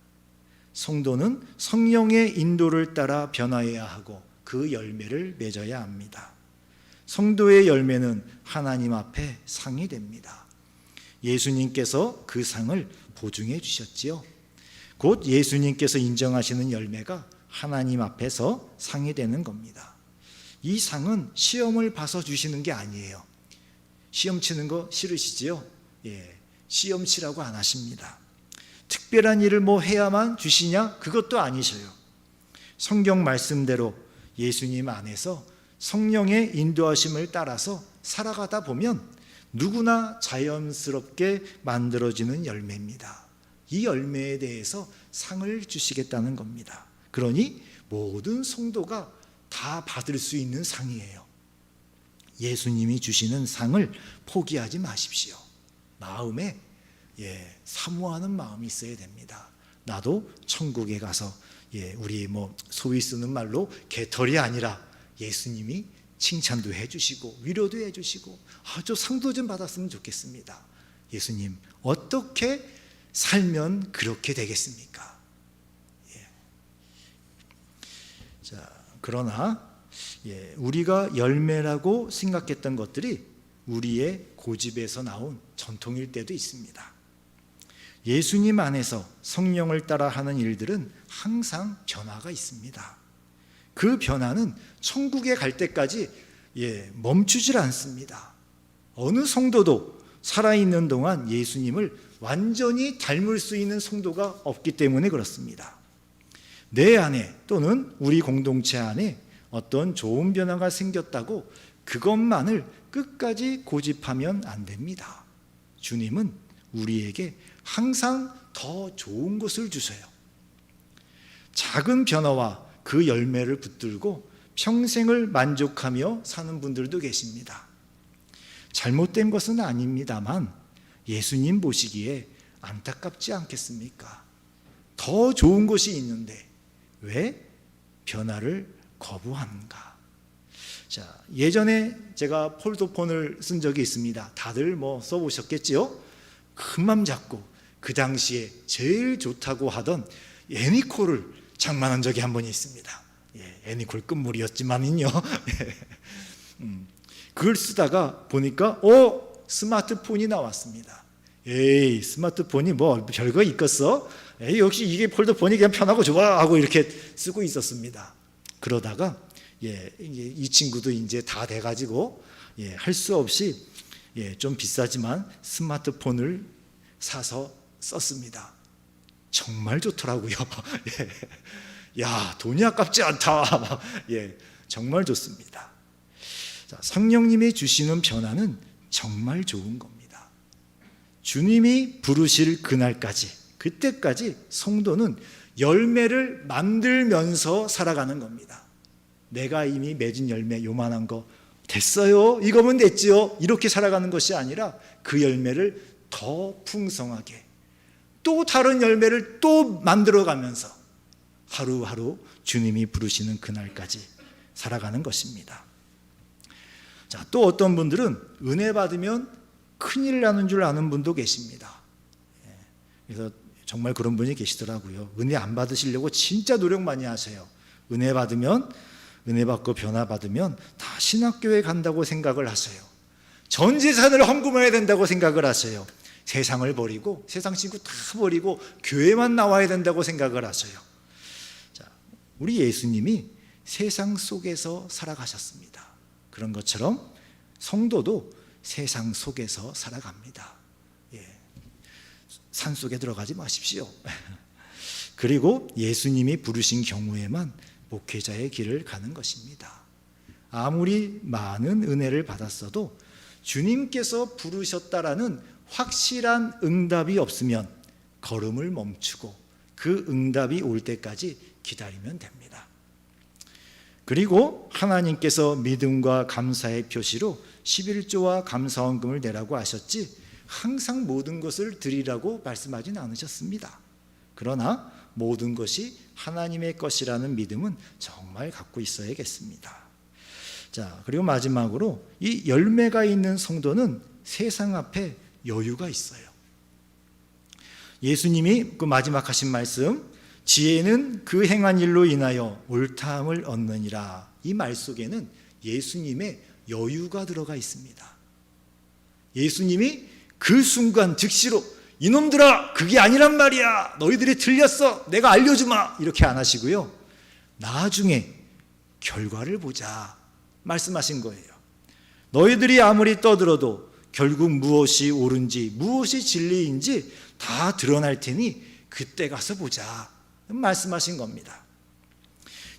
성도는 성령의 인도를 따라 변화해야 하고 그 열매를 맺어야 합니다. 성도의 열매는 하나님 앞에 상이 됩니다. 예수님께서 그 상을 보증해 주셨지요. 곧 예수님께서 인정하시는 열매가 하나님 앞에서 상이 되는 겁니다. 이 상은 시험을 봐서 주시는 게 아니에요. 시험 치는 거 싫으시지요? 시험 치라고 안 하십니다. 특별한 일을 해야만 주시냐? 그것도 아니셔요. 성경 말씀대로 예수님 안에서 성령의 인도하심을 따라서 살아가다 보면 누구나 자연스럽게 만들어지는 열매입니다. 이 열매에 대해서 상을 주시겠다는 겁니다. 그러니 모든 성도가 다 받을 수 있는 상이에요. 예수님이 주시는 상을 포기하지 마십시오. 마음에 사모하는 마음이 있어야 됩니다. 나도 천국에 가서 우리 소위 쓰는 말로 개털이 아니라 예수님이 칭찬도 해주시고 위로도 해주시고 저 상도 좀 받았으면 좋겠습니다. 예수님 어떻게 살면 그렇게 되겠습니까? 자, 그러나 우리가 열매라고 생각했던 것들이 우리의 고집에서 나온 전통일 때도 있습니다. 예수님 안에서 성령을 따라 하는 일들은 항상 변화가 있습니다. 그 변화는 천국에 갈 때까지 멈추질 않습니다. 어느 성도도 살아있는 동안 예수님을 완전히 닮을 수 있는 성도가 없기 때문에 그렇습니다. 내 안에 또는 우리 공동체 안에 어떤 좋은 변화가 생겼다고 그것만을 끝까지 고집하면 안 됩니다. 주님은 우리에게 항상 더 좋은 것을 주세요. 작은 변화와 그 열매를 붙들고 평생을 만족하며 사는 분들도 계십니다. 잘못된 것은 아닙니다만 예수님 보시기에 안타깝지 않겠습니까? 더 좋은 것이 있는데 왜 변화를 거부하는가? 자, 예전에 제가 폴더폰을 쓴 적이 있습니다. 다들 써보셨겠지요? 큰맘 잡고 그 당시에 제일 좋다고 하던 애니콜을 장만한 적이 한 번 있습니다. 애니콜 끝물이었지만은요. 그걸 쓰다가 보니까 스마트폰이 나왔습니다. 에이, 스마트폰이 뭐 별거 있겠어? 에이, 역시 이게 폴더폰이 그냥 편하고 좋아 하고 이렇게 쓰고 있었습니다. 그러다가 이 친구도 이제 다 돼가지고 할 수 없이 좀 비싸지만 스마트폰을 사서 썼습니다. 정말 좋더라고요. 야, 돈이 아깝지 않다. 정말 좋습니다. 자, 성령님이 주시는 변화는 정말 좋은 겁니다. 주님이 부르실 그날까지, 그때까지 성도는 열매를 만들면서 살아가는 겁니다. 내가 이미 맺은 열매 요만한 거 됐어요, 이거면 됐지요, 이렇게 살아가는 것이 아니라 그 열매를 더 풍성하게 또 다른 열매를 또 만들어가면서 하루하루 주님이 부르시는 그날까지 살아가는 것입니다. 자, 또 어떤 분들은 은혜 받으면 큰일 나는 줄 아는 분도 계십니다. 그래서 정말 그런 분이 계시더라고요. 은혜 안 받으시려고 진짜 노력 많이 하세요. 은혜 받고 변화 받으면 다 신학교에 간다고 생각을 하세요. 전 재산을 헌금해야 된다고 생각을 하세요. 세상을 버리고, 세상 친구 다 버리고 교회만 나와야 된다고 생각을 하세요. 자, 우리 예수님이 세상 속에서 살아가셨습니다. 그런 것처럼 성도도 세상 속에서 살아갑니다. 산 속에 들어가지 마십시오. 그리고 예수님이 부르신 경우에만 목회자의 길을 가는 것입니다. 아무리 많은 은혜를 받았어도 주님께서 부르셨다라는 확실한 응답이 없으면 걸음을 멈추고 그 응답이 올 때까지 기다리면 됩니다. 그리고 하나님께서 믿음과 감사의 표시로 11조와 감사헌금을 내라고 하셨지 항상 모든 것을 드리라고 말씀하진 않으셨습니다. 그러나 모든 것이 하나님의 것이라는 믿음은 정말 갖고 있어야겠습니다. 자, 그리고 마지막으로 이 열매가 있는 성도는 세상 앞에 여유가 있어요. 예수님이 그 마지막 하신 말씀, 지혜는 그 행한 일로 인하여 옳다함을 얻느니라, 이 말 속에는 예수님의 여유가 들어가 있습니다. 예수님이 그 순간 즉시로 이놈들아 그게 아니란 말이야, 너희들이 틀렸어, 내가 알려주마, 이렇게 안 하시고요, 나중에 결과를 보자 말씀하신 거예요. 너희들이 아무리 떠들어도 결국 무엇이 옳은지 무엇이 진리인지 다 드러날 테니 그때 가서 보자 말씀하신 겁니다.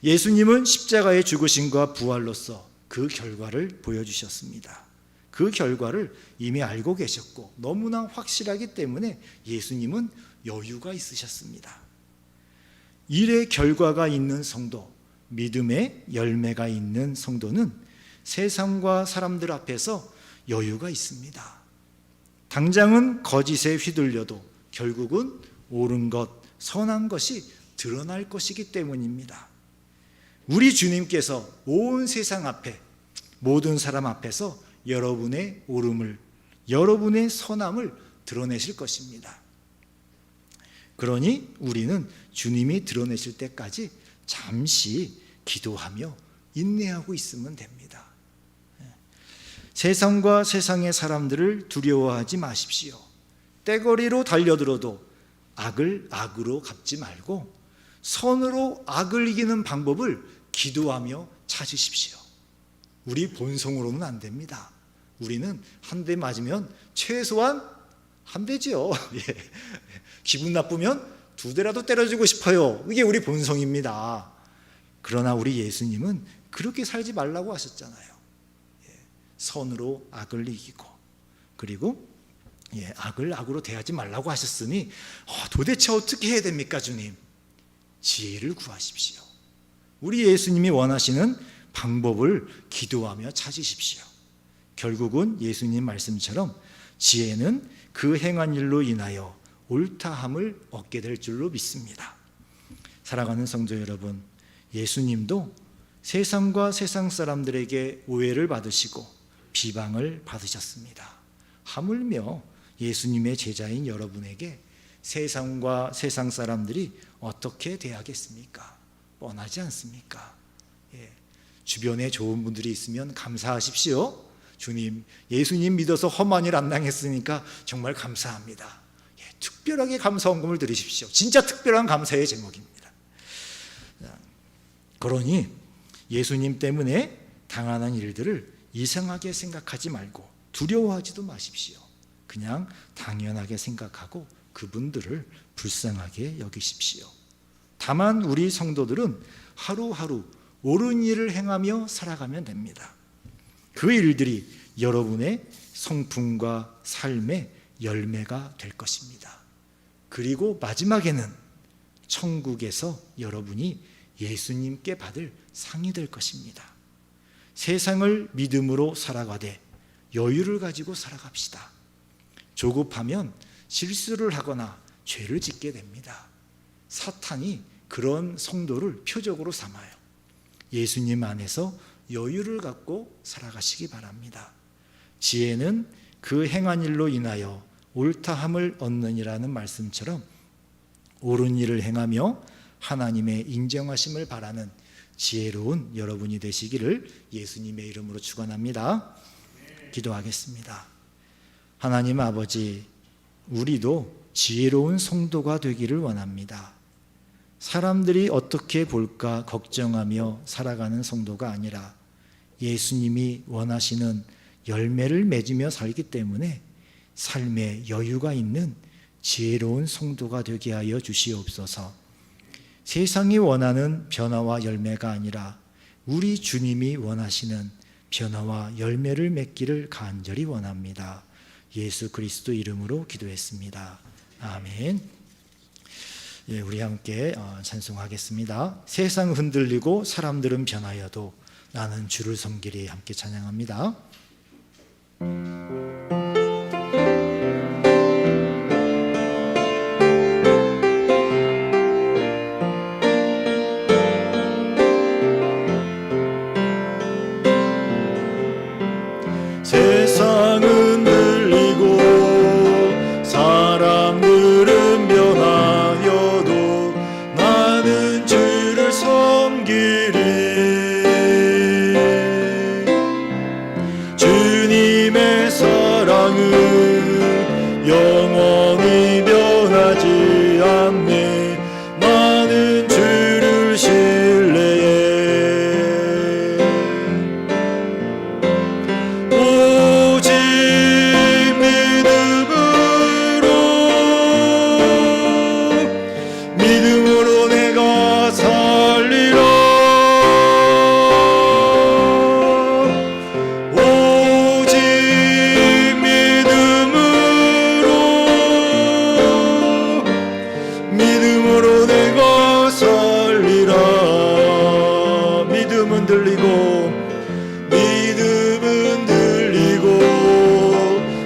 예수님은 십자가의 죽으심과 부활로서 그 결과를 보여주셨습니다. 그 결과를 이미 알고 계셨고 너무나 확실하기 때문에 예수님은 여유가 있으셨습니다. 일의 결과가 있는 성도, 믿음의 열매가 있는 성도는 세상과 사람들 앞에서 여유가 있습니다. 당장은 거짓에 휘둘려도 결국은 옳은 것, 선한 것이 드러날 것이기 때문입니다. 우리 주님께서 온 세상 앞에, 모든 사람 앞에서 여러분의 옳음을, 여러분의 선함을 드러내실 것입니다. 그러니 우리는 주님이 드러내실 때까지 잠시 기도하며 인내하고 있으면 됩니다. 세상과 세상의 사람들을 두려워하지 마십시오. 떼거리로 달려들어도 악을 악으로 갚지 말고 선으로 악을 이기는 방법을 기도하며 찾으십시오. 우리 본성으로는 안 됩니다. 우리는 한 대 맞으면 최소한 한 대지요. 기분 나쁘면 두 대라도 때려주고 싶어요. 이게 우리 본성입니다. 그러나 우리 예수님은 그렇게 살지 말라고 하셨잖아요. 선으로 악을 이기고, 그리고 악을 악으로 대하지 말라고 하셨으니 도대체 어떻게 해야 됩니까, 주님? 지혜를 구하십시오. 우리 예수님이 원하시는 방법을 기도하며 찾으십시오. 결국은 예수님 말씀처럼 지혜는 그 행한 일로 인하여 옳다함을 얻게 될 줄로 믿습니다. 사랑하는 성도 여러분, 예수님도 세상과 세상 사람들에게 오해를 받으시고 비방을 받으셨습니다. 하물며 예수님의 제자인 여러분에게 세상과 세상 사람들이 어떻게 대하겠습니까? 뻔하지 않습니까? 주변에 좋은 분들이 있으면 감사하십시오. 주님, 예수님 믿어서 험한 일 안 당했으니까 정말 감사합니다. 특별하게 감사 헌금을 드리십시오. 진짜 특별한 감사의 제목입니다. 그러니 예수님 때문에 당하는 일들을 이상하게 생각하지 말고 두려워하지도 마십시오. 그냥 당연하게 생각하고 그분들을 불쌍하게 여기십시오. 다만 우리 성도들은 하루하루 옳은 일을 행하며 살아가면 됩니다. 그 일들이 여러분의 성품과 삶의 열매가 될 것입니다. 그리고 마지막에는 천국에서 여러분이 예수님께 받을 상이 될 것입니다. 세상을 믿음으로 살아가되 여유를 가지고 살아갑시다. 조급하면 실수를 하거나 죄를 짓게 됩니다. 사탄이 그런 성도를 표적으로 삼아요. 예수님 안에서 여유를 갖고 살아가시기 바랍니다. 지혜는 그 행한 일로 인하여 옳다함을 얻느니라는 말씀처럼 옳은 일을 행하며 하나님의 인정하심을 바라는 지혜로운 여러분이 되시기를 예수님의 이름으로 축원합니다. 기도하겠습니다. 하나님 아버지, 우리도 지혜로운 성도가 되기를 원합니다. 사람들이 어떻게 볼까 걱정하며 살아가는 성도가 아니라 예수님이 원하시는 열매를 맺으며 살기 때문에 삶에 여유가 있는 지혜로운 성도가 되게 하여 주시옵소서. 세상이 원하는 변화와 열매가 아니라 우리 주님이 원하시는 변화와 열매를 맺기를 간절히 원합니다. 예수 그리스도 이름으로 기도했습니다. 아멘. 우리 함께 찬송하겠습니다. 세상 흔들리고 사람들은 변하여도 나는 주를 섬기리. 함께 찬양합니다. 세상은 들리고 사람들은 변하여도 나는 주를 섬기리. 주님의 사랑은 영원히 변하지 않네. 나는 주를 신뢰해. 믿음으로 내가 살리라. 오직 믿음으로 내가 살리라. 믿음은 들리고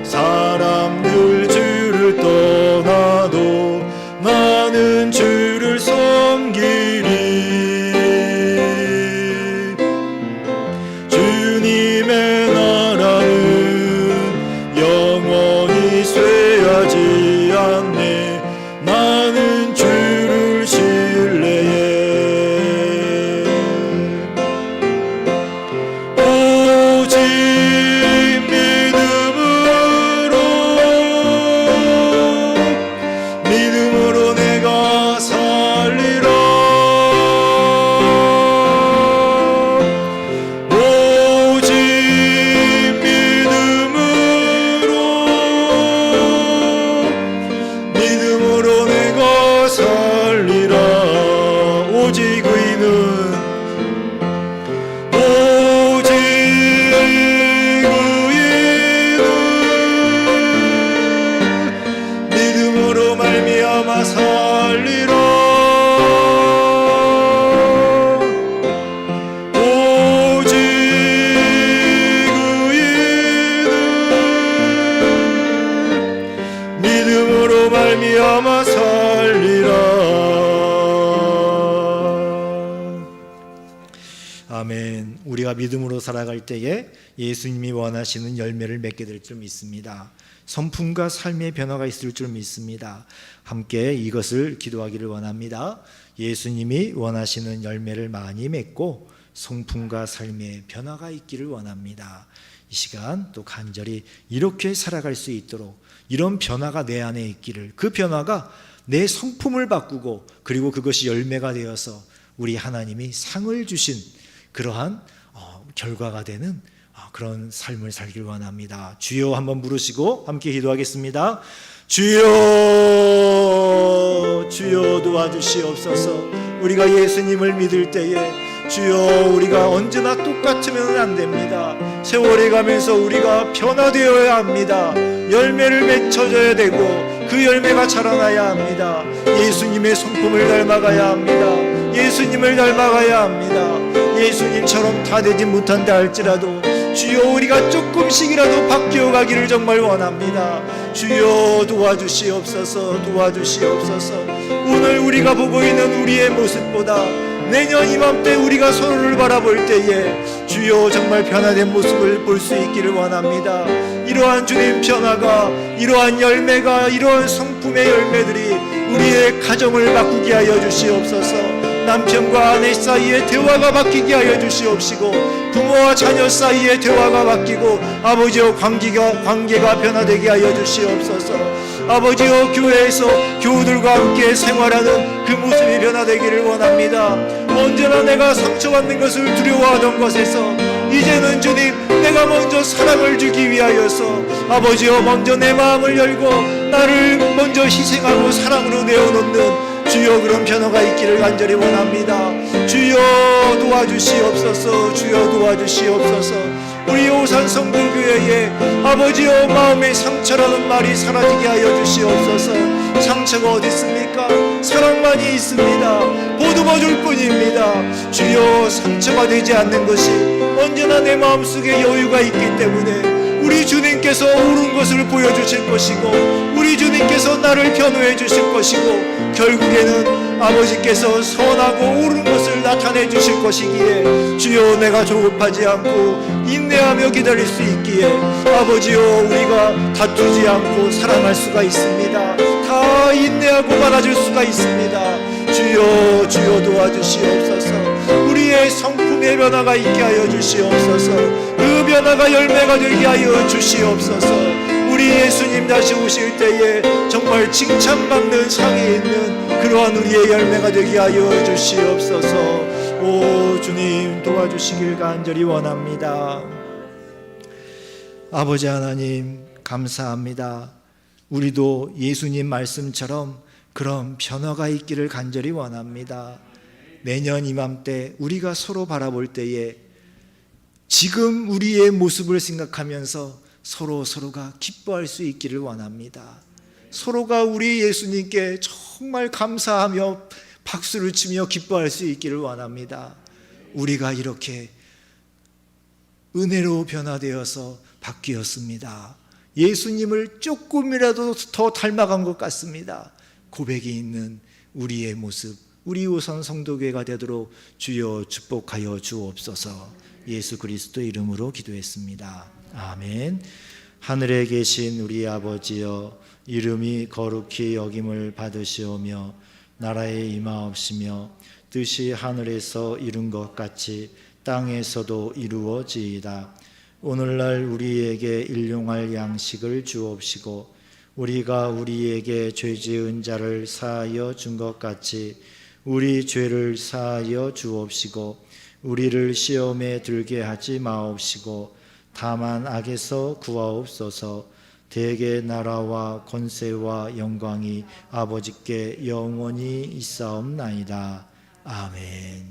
사람들 주를 떠나도 나는 주를 섬기리. 주님의 나라는 영원히 쇠하지 않네. 나는 주를 신뢰해. 오직 믿음으로 내가 살리라. 오직 믿음으로 내가 살리라. 오직 의인은 믿음으로 말미암아 살리라. 오직 의인은 믿음으로 말미암아 살리라. 아멘. 우리가 믿음으로 살아갈 때에 예수님이 원하시는 열매를 맺게 될 줄 믿습니다. 성품과 삶의 변화가 있을 줄 믿습니다. 함께 이것을 기도하기를 원합니다. 예수님이 원하시는 열매를 많이 맺고 성품과 삶의 변화가 있기를 원합니다. 이 시간 또 간절히 이렇게 살아갈 수 있도록 이런 변화가 내 안에 있기를, 그 변화가 내 성품을 바꾸고 그리고 그것이 열매가 되어서 우리 하나님이 상을 주신 그러한 결과가 되는 그런 삶을 살길 원합니다. 주여 한번 부르시고 함께 기도하겠습니다. 주여, 주여 도와주시옵소서. 우리가 예수님을 믿을 때에 주여, 우리가 언제나 똑같으면 안 됩니다. 세월이 가면서 우리가 변화되어야 합니다. 열매를 맺혀져야 되고 그 열매가 자라나야 합니다. 예수님의 성품을 닮아가야 합니다. 예수님을 닮아가야 합니다. 예수님처럼 다 되지 못한다 할지라도 주여, 우리가 조금씩이라도 바뀌어 가기를 정말 원합니다. 주여 도와주시옵소서, 도와주시옵소서. 오늘 우리가 보고 있는 우리의 모습보다 내년 이맘때 우리가 서로를 바라볼 때에 주여 정말 변화된 모습을 볼 수 있기를 원합니다. 이러한 주님 변화가, 이러한 열매가, 이러한 성품의 열매들이 우리의 가정을 바꾸게 하여 주시옵소서. 남편과 아내 사이의 대화가 바뀌게 하여 주시옵시고, 부모와 자녀 사이의 대화가 바뀌고 아버지와 관계가 변화되게 하여 주시옵소서. 아버지여, 교회에서 교우들과 함께 생활하는 그 모습이 변화되기를 원합니다. 언제나 내가 상처받는 것을 두려워하던 것에서 이제는 주님, 내가 먼저 사랑을 주기 위하여서 아버지여 먼저 내 마음을 열고 나를 먼저 희생하고 사랑으로 내어놓는 주여, 그런 변화가 있기를 간절히 원합니다. 주여 도와주시옵소서, 주여 도와주시옵소서. 우리 오산 성도교회에 아버지여 마음의 상처라는 말이 사라지게 하여 주시옵소서. 상처가 어디 있습니까? 사랑만이 있습니다. 보듬어줄 뿐입니다. 주여, 상처가 되지 않는 것이 언제나 내 마음속에 여유가 있기 때문에 우리 주님께서 옳은 것을 보여주실 것이고 우리 주님께서 나를 변호해 주실 것이고 결국에는 아버지께서 선하고 옳은 것을 나타내 주실 것이기에 주여, 내가 조급하지 않고 인내하며 기다릴 수 있기에 아버지여, 우리가 다투지 않고 사랑할 수가 있습니다. 다 인내하고 말아줄 수가 있습니다. 주여, 주여 도와주시옵소서. 우리의 성품의 변화가 있게 하여 주시옵소서. 그 변화가 열매가 되게 하여 주시옵소서. 우리 예수님 다시 오실 때에 정말 칭찬받는 상이 있는 그러한 우리의 열매가 되게 하여 주시옵소서. 오 주님, 도와주시길 간절히 원합니다. 아버지 하나님, 감사합니다. 우리도 예수님 말씀처럼 그런 변화가 있기를 간절히 원합니다. 내년 이맘때 우리가 서로 바라볼 때에 지금 우리의 모습을 생각하면서 서로가 기뻐할 수 있기를 원합니다. 서로가 우리 예수님께 정말 감사하며 박수를 치며 기뻐할 수 있기를 원합니다. 우리가 이렇게 은혜로 변화되어서 바뀌었습니다. 예수님을 조금이라도 더 닮아간 것 같습니다. 고백이 있는 우리의 모습, 우리 오산 성도교회가 되도록 주여 축복하여 주옵소서. 예수 그리스도 이름으로 기도했습니다. 아멘. 하늘에 계신 우리 아버지여, 이름이 거룩히 여김을 받으시오며 나라에 임하옵시며 뜻이 하늘에서 이룬 것 같이 땅에서도 이루어지이다. 오늘날 우리에게 일용할 양식을 주옵시고 우리가 우리에게 죄 지은 자를 사하여 준 것 같이 우리 죄를 사하여 주옵시고 우리를 시험에 들게 하지 마옵시고 다만 악에서 구하옵소서. 대개 나라와 권세와 영광이 아버지께 영원히 있사옵나이다. 아멘.